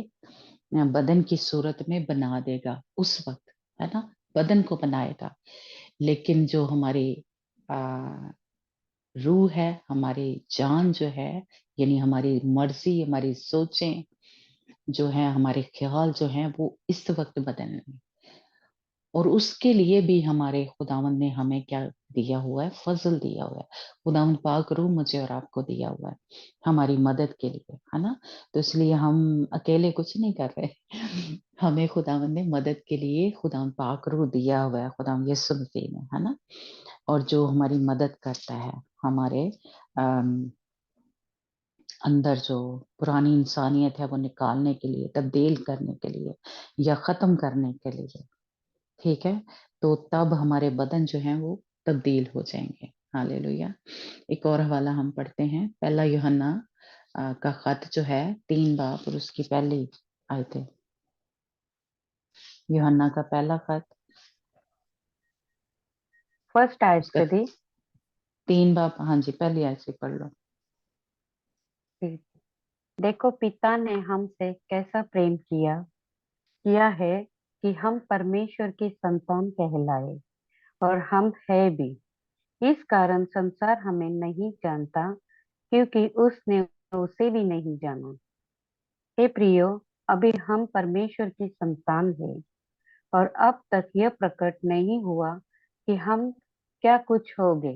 बदन की सूरत में बना देगा उस वक्त, है ना, बदन को बनाएगा। लेकिन जो हमारी रूह है, हमारी जान जो है, यानी हमारी मर्जी, हमारी सोचें जो हैं, हमारे ख्याल जो हैं, वो इस वक्त बदलने, और उसके लिए भी हमारे खुदावंद ने हमें क्या दिया हुआ है, फजल दिया हुआ है। खुदावंद पाक रूह मुझे और आपको दिया हुआ है हमारी मदद के लिए, है ना। तो इसलिए हम अकेले कुछ नहीं कर रहे। हमें खुदावंद ने मदद के लिए खुदावंद पाक रूह दिया हुआ है, खुदावंद यीशु मसीह ने, है ना। और जो हमारी मदद करता है हमारे अंदर जो पुरानी इंसानियत है वो निकालने के लिए, तब्दील करने के लिए या ख़त्म करने के लिए, ठीक है? तो तब हमारे बदन जो हैं वो तब्दील हो जाएँगे। हालेलुया! एक और हवाला हम पढ़ते हैं, पहला यूहन्ना का ख़त जो है 3 बाब और उसकी पहली आयतें। यूहन्ना का पहला ख़त फर्स्ट आयत उसका से दी। 3 बाब, हाँ जी, पहली आयत से पढ़ लो। देखो पिता ने हमसे कैसा प्रेम किया किया है कि हम परमेश्वर की संतान कहलाए, और हम है भी। इस कारण संसार हमें नहीं जानता, क्योंकि उसने उसे भी नहीं जाना। हे प्रियो, अभी हम परमेश्वर की संतान हैं, और अब तक यह प्रकट नहीं हुआ कि हम क्या कुछ होंगे।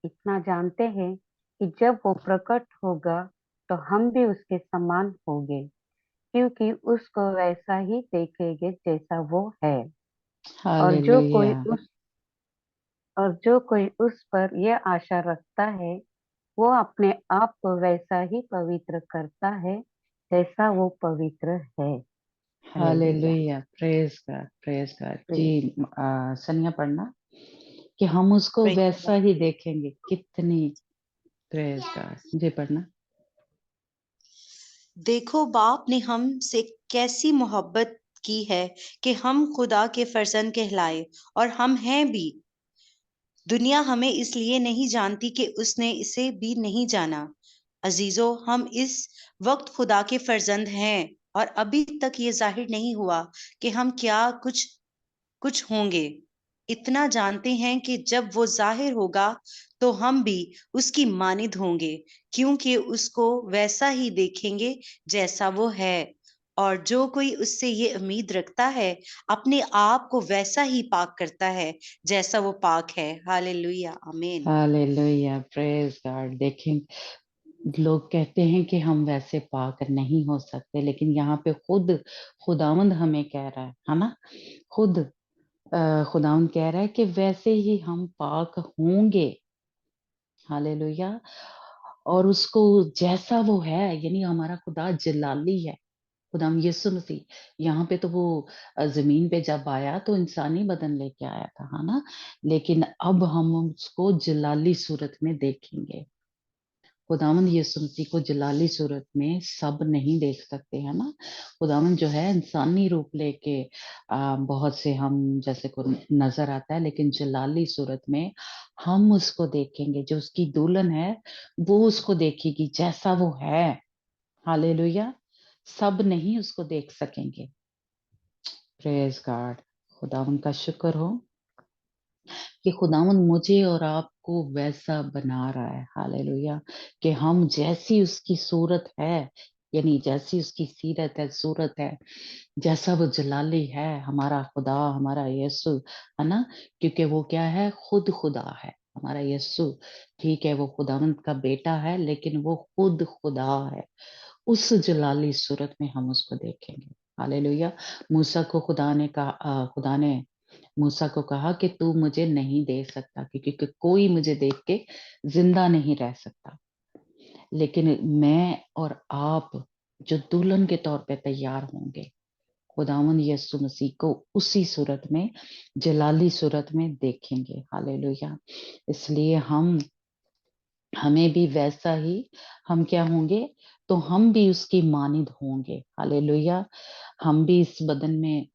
इतना जानते हैं कि जब वो प्रकट होगा तो हम भी उसके समान होंगे, क्योंकि उसको वैसा ही देखेंगे जैसा वो है। और जो कोई हालेलुया! उस और जो कोई उस पर यह आशा रखता है, वो अपने आप को वैसा ही पवित्र करता है जैसा वो पवित्र है। हालेलुया। हालेलुया! Praise God. जी, सनिया पढ़ना कि हम उसको Praise वैसा ही देखेंगे। कितनी प्रेज़ गॉड। जी, पढ़ना। देखो बाप ने हमसे कैसी मोहब्बत की है कि हम खुदा के फर्जंद कहलाए, और हम हैं भी। दुनिया हमें इसलिए नहीं जानती कि उसने इसे भी नहीं जाना। अजीजों, हम इस वक्त खुदा के फर्जंद हैं, और अभी तक ये जाहिर नहीं हुआ कि हम क्या कुछ कुछ होंगे। इतना जानते हैं कि जब वो जाहिर होगा तो हम भी उसकी मानिद होंगे, क्योंकि उसको वैसा ही देखेंगे जैसा वो है। और जो कोई उससे ये उम्मीद रखता है, अपने आप को वैसा ही पाक करता है जैसा वो पाक है। हालेलुया, आमीन। हालेलुया! Praise God. देखें, लोग कहते हैं कि हम वैसे पाक नहीं हो सकते, लेकिन यहाँ पे खुद खुदावंद हमें कह रहा है ना? खुद खुदावंद कह रहा है कि वैसे ही हम पाक होंगे। हालेलुया! और उसको जैसा वो है, यानी हमारा खुदा जलाली है। खुदाम यीशु मसीह यहाँ पे तो वो ज़मीन पे जब आया तो इंसानी बदन लेके आया था, है ना? लेकिन अब हम उसको जलाली सूरत में देखेंगे। खुदावंद यीशु मसीह को जलाली सूरत में सब नहीं देख सकते, है ना? खुदावंद जो है इंसानी रूप लेके बहुत से हम जैसे को नज़र आता है, लेकिन जलाली सूरत में हम उसको देखेंगे। जो उसकी दुल्हन है, वो उसको देखेगी जैसा वो है। हालेलुया! सब नहीं उसको देख सकेंगे। Praise God. खुदावंद का शुक्र हो कि खुदावंद मुझे और आपको वैसा बना रहा है। हालेलुया! कि हम जैसी उसकी सूरत है, यानी जैसी उसकी सीरत है, सूरत है, जैसा वो जलाली है, हमारा खुदा, हमारा यीशु, है ना? क्योंकि वो क्या है? खुद खुदा है। हमारा यीशु, ठीक है, वो खुदावंद का बेटा है, लेकिन वो खुद खुदा है। उस जलाली सूरत में हम उसको देखेंगे। हालेलुया! मूसा को खुदा ने मूसा को कहा कि तू मुझे नहीं देख सकता, क्योंकि कोई मुझे देख के जिंदा नहीं रह सकता, लेकिन मैं और आप जो दुल्हन के तौर पे तैयार होंगे, खुदावंद यीशु मसीह को उसी सूरत में, जलाली सूरत में देखेंगे। हालेलुया! इसलिए हमें भी वैसा ही, हम क्या होंगे? तो हम भी उसकी मानिद होंगे। हालेलुया! हम भी इस बदन में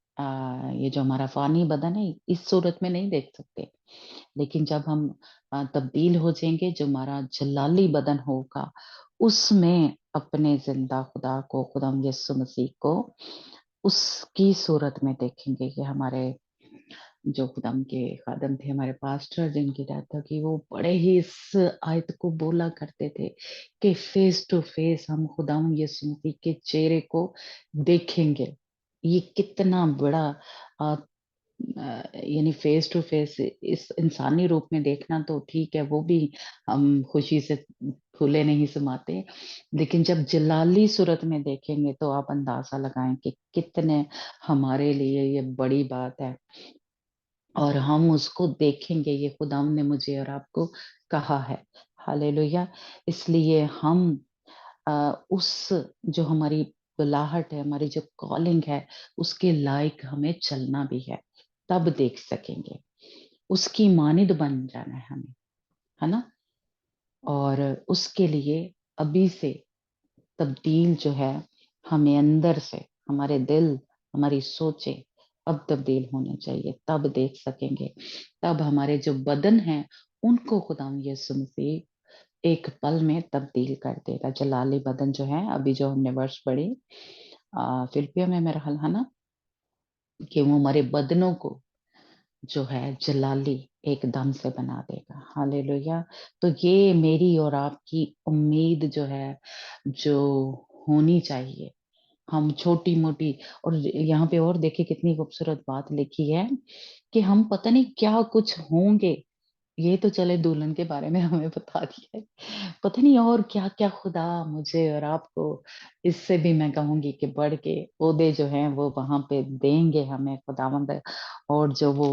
ये जो हमारा फ़ानी बदन है, इस सूरत में नहीं देख सकते। लेकिन जब हम तब्दील हो जाएँगे, जो हमारा जलाली बदन होगा, उसमें अपने ज़िंदा खुदा को, खुदावंद यीशु मसीह को उसकी सूरत में देखेंगे। ये हमारे जो खुदाम के खादम थे, हमारे पास्टर जिनकी डेथ हो गई, वो बड़े ही इस आयत को बोला करते थे कि फेस टू फेस हम खुदाम यीशु मसीह के चेहरे को देखेंगे। ये कितना बड़ा अ यानी फेस टू फेस इस इंसानी रूप में देखना तो ठीक है, वो भी हम खुशी से फूले नहीं समाते। लेकिन जब जलाली सूरत में देखेंगे तो आप अंदाज़ा लगाएँ कि कितने हमारे लिए ये बड़ी बात है। और हम उसको देखेंगे, ये खुदावंद ने मुझे और आपको कहा है। हालेलुया! इसलिए हम उस जो हमारी बुलाहट है, हमारी जो कॉलिंग है, उसके लायक हमें चलना भी है, तब देख सकेंगे। उसकी मानिंद बन जाना है हमें, है ना? और उसके लिए अभी से तब्दील जो है हमें अंदर से, हमारे दिल, हमारी सोचें अब तब्दील होने चाहिए, तब देख सकेंगे। तब हमारे जो बदन हैं उनको खुदा यीशु मसीह एक पल में तब्दील कर देगा। जलाली बदन जो है, अभी जो हमने वर्ष पढ़ी फिलिपियों में मेरा ख्याल है ना, कि वो हमारे बदनों को जो है जलाली एकदम से बना देगा। हालेलुया। तो ये मेरी और आपकी उम्मीद जो है, जो होनी चाहिए। हम छोटी मोटी, और यहाँ पे और देखिए कितनी खूबसूरत बात लिखी है कि हम पता नहीं क्या कुछ होंगे। ये तो चले दुल्हन के बारे में हमें बता दिया है, पता नहीं और क्या क्या खुदा मुझे और आपको, इससे भी मैं कहूंगी कि बढ़ के ओहदे जो हैं वो वहां पे देंगे हमें खुदावंद। और जो वो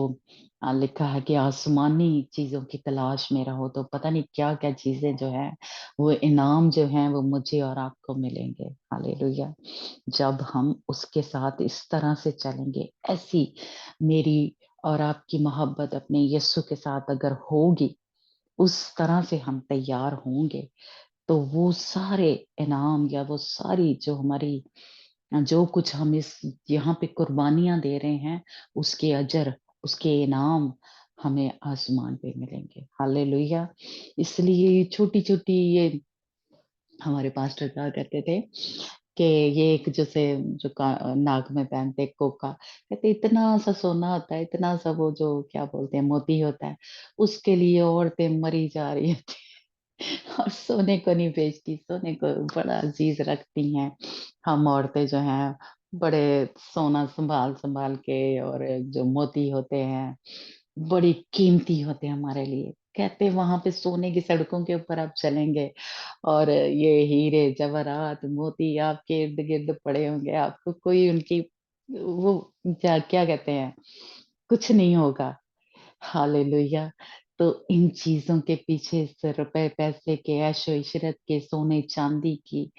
लिखा है कि आसमानी चीजों की तलाश में रहो, तो पता नहीं क्या क्या चीजें जो है, वो इनाम जो है वो मुझे और आपको मिलेंगे। हालेलुया। जब हम उसके साथ इस तरह से चलेंगे, ऐसी मेरी और आपकी मोहब्बत अपने यीशु के साथ अगर होगी, उस तरह से हम तैयार होंगे, तो वो सारे इनाम या वो सारी जो हमारी, जो कुछ हम इस यहाँ पे कुर्बानियां दे रहे हैं, उसके अजर, उसके इनाम हमें आसमान पे मिलेंगे। हालेलुया। इसलिए छोटी छोटी ये हमारे पास्टर कहा करते थे कि ये एक जैसे जो नाक में पहनते हैं कोका, कहते इतना सा सोना होता है, इतना सा वो जो क्या बोलते हैं मोती होता है, उसके लिए औरतें मरी जा रही होती और सोने को नहीं बेचती, सोने को बड़ा अजीज रखती हैं। हम औरतें जो हैं बड़े सोना संभाल संभाल के, और जो मोती होते हैं बड़ी कीमती होते हैं हमारे लिए। कहते वहां पे सोने की सड़कों के ऊपर आप चलेंगे और ये हीरे जवाहरात मोती आपके इर्द गिर्द पड़े होंगे, आपको कोई उनकी वो क्या क्या कहते हैं, कुछ नहीं होगा। हालेलुया। तो इन चीजों के पीछे से रुपए पैसे के, ऐशो इशरत के, सोने चांदी की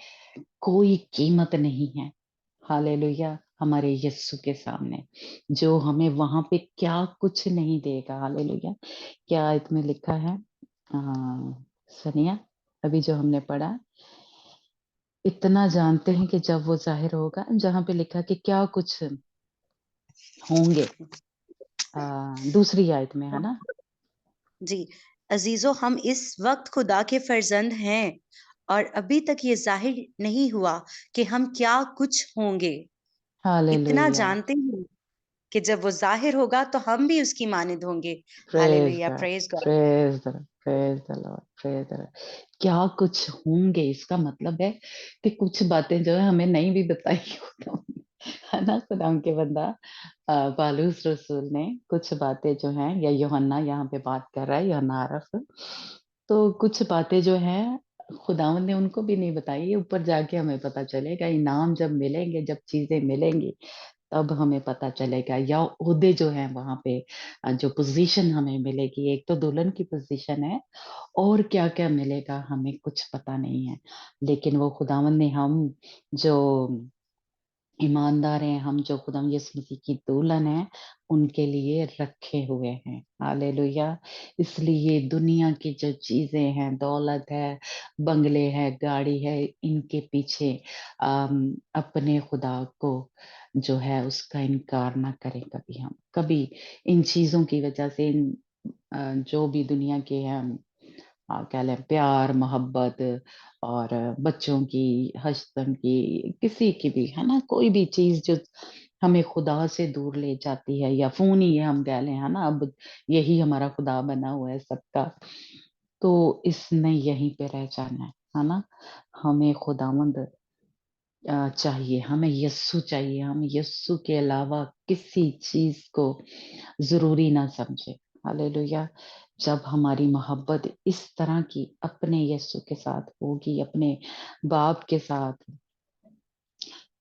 कोई कीमत नहीं है। हालेलुया। हमारे यीशु के सामने, जो हमें वहां पे क्या कुछ नहीं देगा। हालेलुया। क्या इसमें लिखा है आ, सनिया, अभी जो हमने पढ़ा, इतना जानते हैं कि जब वो जाहिर होगा, जहां पे लिखा कि क्या कुछ होंगे, दूसरी आयत में है ना। जी अजीजों, हम इस वक्त खुदा के फर्जंद हैं और अभी तक ये जाहिर नहीं हुआ कि हम क्या कुछ होंगे। इतना हालेलुया। जानते हैं कि जब वो जाहिर होगा तो हम भी उसकी मानिंद होंगे। Praise hallelujah, God, praise God. Praise the praise the Lord, praise the Lord. क्या कुछ होंगे, इसका मतलब है कि कुछ बातें जो है हमें नहीं भी बताई खुदा ने, है ना। खुदा के बंदा पालूस रसूल ने कुछ बातें जो हैं, या यूहन्ना यहाँ पे बात कर रहा है, यूहन्ना आरफ, तो कुछ बातें जो हैं खुदावंद ने उनको भी नहीं बताई, ये ऊपर जाके हमें पता चलेगा। इनाम जब मिलेंगे, जब चीजें मिलेंगी, तब हमें पता चलेगा। या ओहदे जो है वहां पे जो पोजीशन हमें मिलेगी, एक तो दुल्हन की पोजीशन है, और क्या क्या मिलेगा हमें कुछ पता नहीं है। लेकिन वो खुदावंद ने हम जो ईमानदार हैं, हम जो खुदा यीशु मसीह की दुल्हन है, उनके लिए रखे हुए हैं। हालेलुया। इसलिए दुनिया की जो चीजें हैं, दौलत है, बंगले है, गाड़ी है, इनके पीछे अपने खुदा को जो है उसका इनकार ना करें कभी। हम कभी इन चीजों की वजह से, इन जो भी दुनिया के हैं, क्या लें, प्यार मोहब्बत, और बच्चों की, हस्बैंड की, किसी की भी, है ना, कोई भी चीज जो हमें खुदा से दूर ले जाती है, या फोन ही है हम कह लें, है ना, अब यही हमारा खुदा बना हुआ है सबका, तो इसने यहीं पे रह जाना है ना। हमें खुदावंद चाहिए, हमें यस्सु चाहिए, हम यस्सु के अलावा किसी चीज को जरूरी ना समझे। हालेलुया। जब हमारी मोहब्बत इस तरह की अपने यस्सु के साथ होगी, अपने बाप के साथ,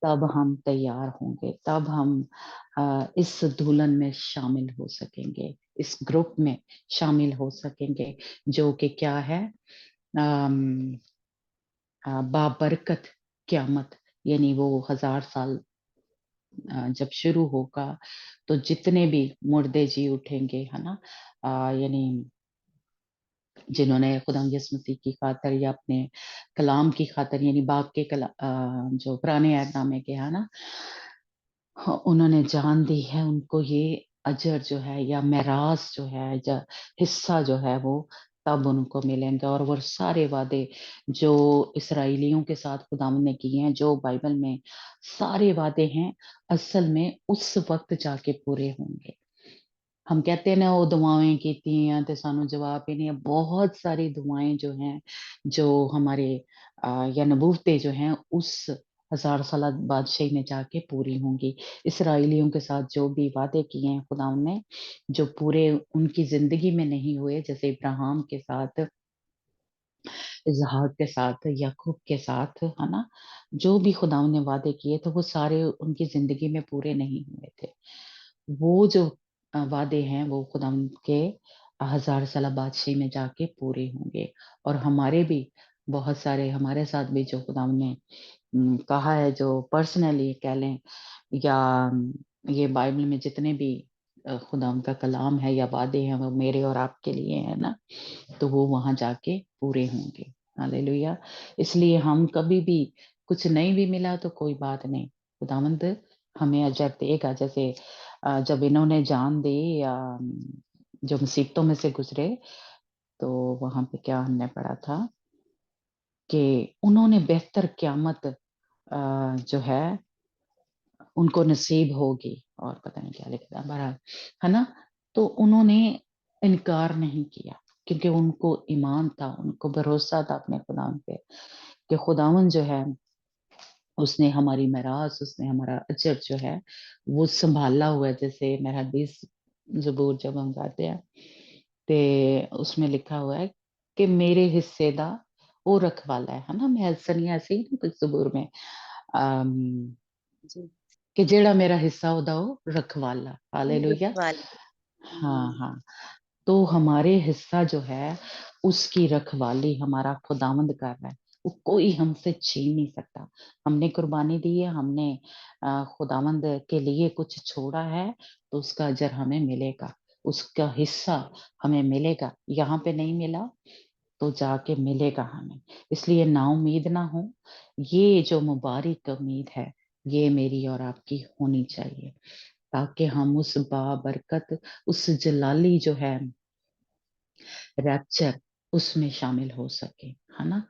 तब हम तैयार होंगे, तब हम इस दुल्हन में शामिल हो सकेंगे, इस ग्रुप में शामिल हो सकेंगे, जो कि क्या है, बाबरकत क़यामत, यानी वो 1000 साल जब शुरू होगा तो जितने भी मुर्दे जी उठेंगे, है ना, यानी जिन्होंने खुदा यीशु मसीह की खातिर या अपने कलाम की खातिर, यानी जो पुराने अहदनामे के, है ना, हाँ, उन्होंने जान दी है, उनको ये अजर जो है या मेरास जो है या हिस्सा जो है वो तब उनको मिलेंगे। और वो सारे वादे जो इसराइलियों के साथ खुदावंद ने किए हैं, जो बाइबल में सारे वादे हैं, असल में उस वक्त जाके पूरे होंगे। हम कहते हैं ना वो दुआएं की हैं तो सानू जवाब ही नहीं है। बहुत सारी दुआएं जो हैं, जो हमारे या नबूवतें जो हैं उस 1000 साल बादशाही में जाके पूरी होंगी। इसराइलियों के साथ जो भी वादे किए हैं खुदा ने, जो पूरे उनकी जिंदगी में नहीं हुए, जैसे इब्राहिम के साथ, इसहाक के साथ, याकूब के साथ, है ना, जो भी खुदा ने वादे किए थे वो सारे उनकी जिंदगी में पूरे नहीं हुए थे। वो जो वादे हैं वो खुदा के 1000 साल बादशाही में जाके पूरे होंगे। और हमारे भी बहुत सारे, हमारे साथ भी जो खुदा ने कहा है, जो पर्सनली कह लें या ये बाइबल में जितने भी खुदा का कलाम है या वादे हैं वो मेरे और आपके लिए है ना, तो वो वहां जाके पूरे होंगे। हालेलुया। इसलिए हम कभी भी कुछ नहीं भी मिला तो कोई बात नहीं, खुदावंद हमें अजर देगा। जैसे जब इन्होंने जान दी या जो मुसीबतों में से गुजरे, तो वहां पे क्या हमने पढ़ा था कि उन्होंने बेहतर क़यामत जो है उनको नसीब होगी, और पता नहीं क्या लिखा था बहरहाल, है ना। तो उन्होंने इनकार नहीं किया, क्योंकि उनको ईमान था, उनको भरोसा था अपने खुदा पे कि खुदावन जो है उसने हमारी मेरास, उसने हमारा अजर जो है वो संभाला हुआ है। जैसे मेरा 20 ज़बूर जब हम गाते हैं तो उसमें लिखा हुआ है कि मेरे हिस्से दा वो रखवाला है ना। मैं सुनिया ऐसे ही ना कुछ ज़बूर में अम, जी, कि जेड़ा मेरा हिस्सा होदा वो रखवाला। हालेलुया। रखवाले। हाँ हाँ। तो हमारे हिस्सा जो है उसकी रखवाली हमारा खुदावंद कर रहा है, वो कोई हमसे छीन नहीं सकता। हमने कुर्बानी दी है, हमने खुदावंद के लिए कुछ छोड़ा है, तो उसका अजर हमें मिलेगा, उसका हिस्सा हमें मिलेगा। यहाँ पे नहीं मिला तो जाके मिलेगा हमें। इसलिए ना उम्मीद ना हो, ये जो मुबारक उम्मीद है ये मेरी और आपकी होनी चाहिए, ताकि हम उस बाबरकत, उस जलाली जो है रैप्चर, उसमें शामिल हो सके, है ना।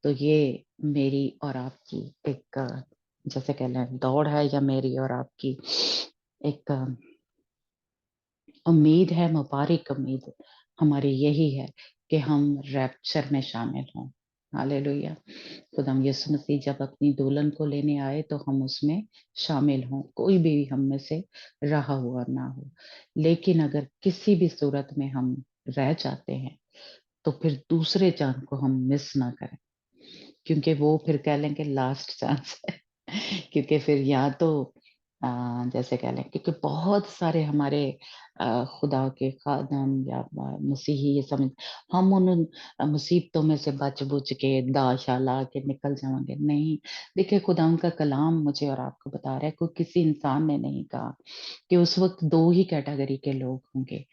तो ये मेरी और आपकी एक जैसे कह लें दौड़ है, या मेरी और आपकी एक उम्मीद है, मुबारक उम्मीद हमारी यही है कि हम रैप्चर में शामिल हों। हालेलुया। खुदाम यीशु मसीह जब अपनी दुल्हन को लेने आए तो हम उसमें शामिल हों, कोई भी हम में से रहा हुआ ना हो। लेकिन अगर किसी भी सूरत में हम रह जाते हैं तो फिर दूसरे चांद को हम मिस ना करें, क्योंकि वो फिर कह लेंगे लास्ट चांस है। क्योंकि फिर या तो जैसे कह लें, क्योंकि बहुत सारे हमारे खुदा के खादम या मसीही ये समझ, हम उन मुसीबतों में से बच बुच के दाशाला के निकल जाएंगे नहीं। देखिए खुदा उनका कलाम मुझे और आपको बता रहा है, कोई किसी इंसान ने नहीं कहा कि उस वक्त दो ही कैटेगरी के लोग होंगे,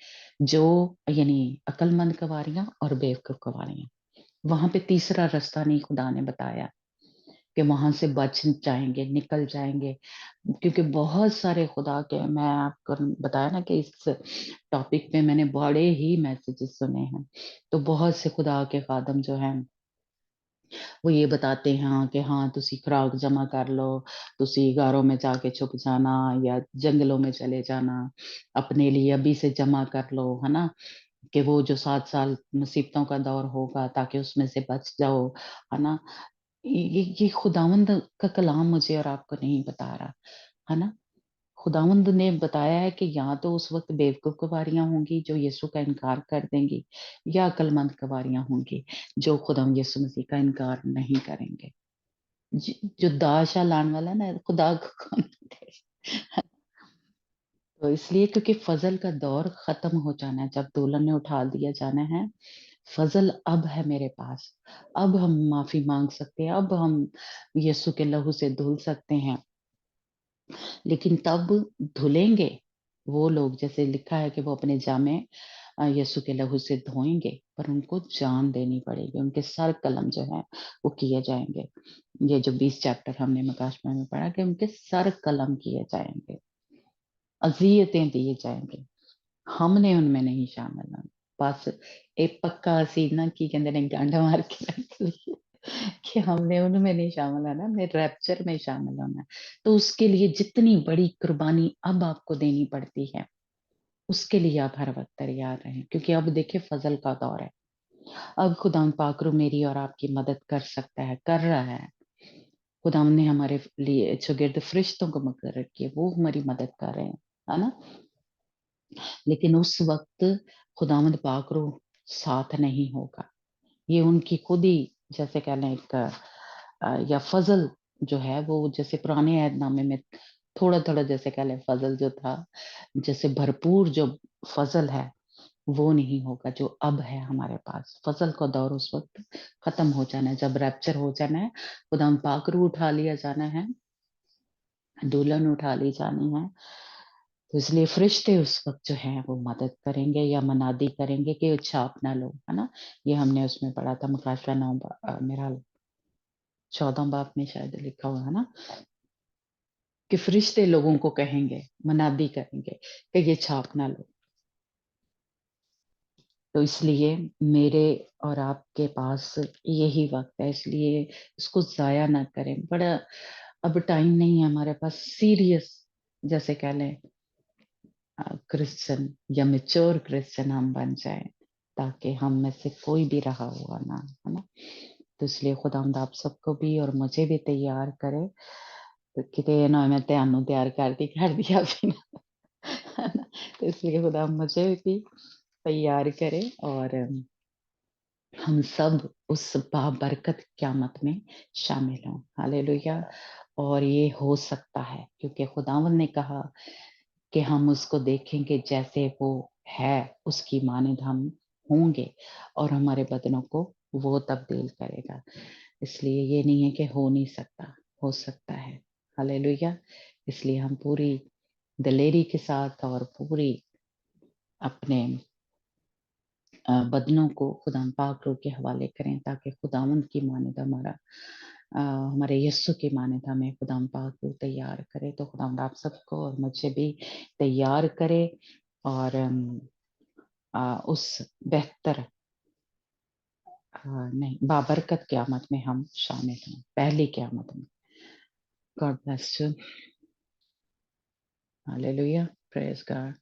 जो यानी अक्लमंद कवारियां और बेवकूफ कवारियां। वहां पे तीसरा रास्ता नहीं खुदा ने बताया कि वहां से बच जाएंगे, निकल जाएंगे। क्योंकि बहुत सारे खुदा के, मैं आपको बताया ना कि इस टॉपिक पे मैंने बड़े ही मैसेजेस सुने हैं, तो बहुत से खुदा के खादम जो हैं वो ये बताते हैं कि हाँ तुसी खुराक जमा कर लो, तुसी गारों में जाके छुप जाना या जंगलों में चले जाना, अपने लिए अभी से जमा कर लो, है ना, कि वो जो 7 साल मुसीबतों का दौर होगा ताकि उसमें से बच जाओ, है ना। ये खुदावंद का कलाम मुझे और आपको नहीं बता रहा, है ना। खुदावंद ने बताया है कि या तो उस वक्त बेवकूफ कवारियां होंगी जो यीशु का इनकार कर देंगी, या अक्लमंद कवारियां होंगी जो खुदा यीशु मसीह का इनकार नहीं करेंगे। जो दाशा लाने वाला है ना, खुदा को कौन दे? तो इसलिए क्योंकि फजल का दौर खत्म हो जाना है, जब दुल्हन ने उठा दिया जाना है, फजल अब है मेरे पास, अब हम माफी मांग सकते हैं, अब हम यीशु के लहू से धुल सकते हैं। लेकिन तब धुलेंगे वो लोग, जैसे लिखा है कि वो अपने जामे यीशु के लहू से धोएंगे, पर उनको जान देनी पड़ेगी, उनके सर कलम जो है वो किए जाएंगे। ये जो 20 चैप्टर हमने मकाशमा में पढ़ा कि उनके सर कलम किए जाएंगे, अजियतें दिए जाएंगे, हमने उनमें नहीं शामिल होना। बस एक पक्का सीना की कहते ने गांडा मार के रख ली कि हमने उनमें नहीं शामिल होना, हमने रैप्चर में शामिल होना है। तो उसके लिए जितनी बड़ी कुर्बानी अब आपको देनी पड़ती है, उसके लिए आप हर वक्त तैयार रहें, क्योंकि अब देखिए फजल का दौर है। अब खुदा पाक रू मेरी और आपकी मदद कर सकता है, कर रहा है। खुदा ने हमारे लिए चौगिर्द फरिश्तों को मुकर्रर किए, वो हमारी मदद कर रहे हैं, है ना। लेकिन उस वक्त खुदावंद पाक रू साथ नहीं होगा, ये उनकी खुद ही जैसे कह लें एक या फजल जो है वो जैसे पुराने ऐहदनामे में थोड़ा थोड़ा जैसे कह लें फजल जो था, जैसे भरपूर जो फजल है वो नहीं होगा जो अब है हमारे पास। फजल का दौर उस वक्त खत्म हो जाना है, जब रैप्चर हो जाना है, खुदा पाक रू उठा लिया जाना है, दुल्हन उठा ली जानी है। तो इसलिए फरिश्ते उस वक्त जो है वो मदद करेंगे या मनादी करेंगे कि अच्छा अपना लो, है ना। ये हमने उसमें पढ़ा था मुकाशवा 9 मेरा 14 बाब में शायद लिखा हुआ है ना, कि फरिश्ते लोगों को कहेंगे, मनादी करेंगे कि ये छाप ना लो। तो इसलिए मेरे और आपके पास यही वक्त है, इसलिए इसको जाया ना करें। बड़ा अब टाइम नहीं है हमारे पास, सीरियस जैसे कह लें क्रिश्चियन या मेच्योर क्रिश्चियन हम बन जाएं, ताकि हम में से कोई भी रहा हुआ ना, है ना। तो इसलिए खुदावंद आप सबको भी और मुझे भी तैयार करे, तो किते ना मैं त्यानू तैयार कर दिया भी ना, है ना। तो इसलिए खुदा मुझे भी तैयार करे और हम सब उस बाबरकत क़यामत में शामिल हों। हालेलुया। और ये हो सकता है क्योंकि खुदावंद ने कहा कि हम उसको देखेंगे जैसे वो है, उसकी मानद हम होंगे और हमारे बदनों को वो तब्दील करेगा। इसलिए ये नहीं है कि हो नहीं सकता, हो सकता है। हालेलुया। इसलिए हम पूरी दिलेरी के साथ और पूरी अपने बदनों को खुदा पाक रू के हवाले करें, ताकि खुदावंद की मानद हमारे यस्सु की मानद हमें खुदा पाक रू तैयार करे। तो खुदावंद आप सबको और मुझे भी तैयार करे और उस बेहतर नहीं बाबरकत क़यामत में हम शामिल हों, पहली क़यामत में। God bless you. Hallelujah. Praise God.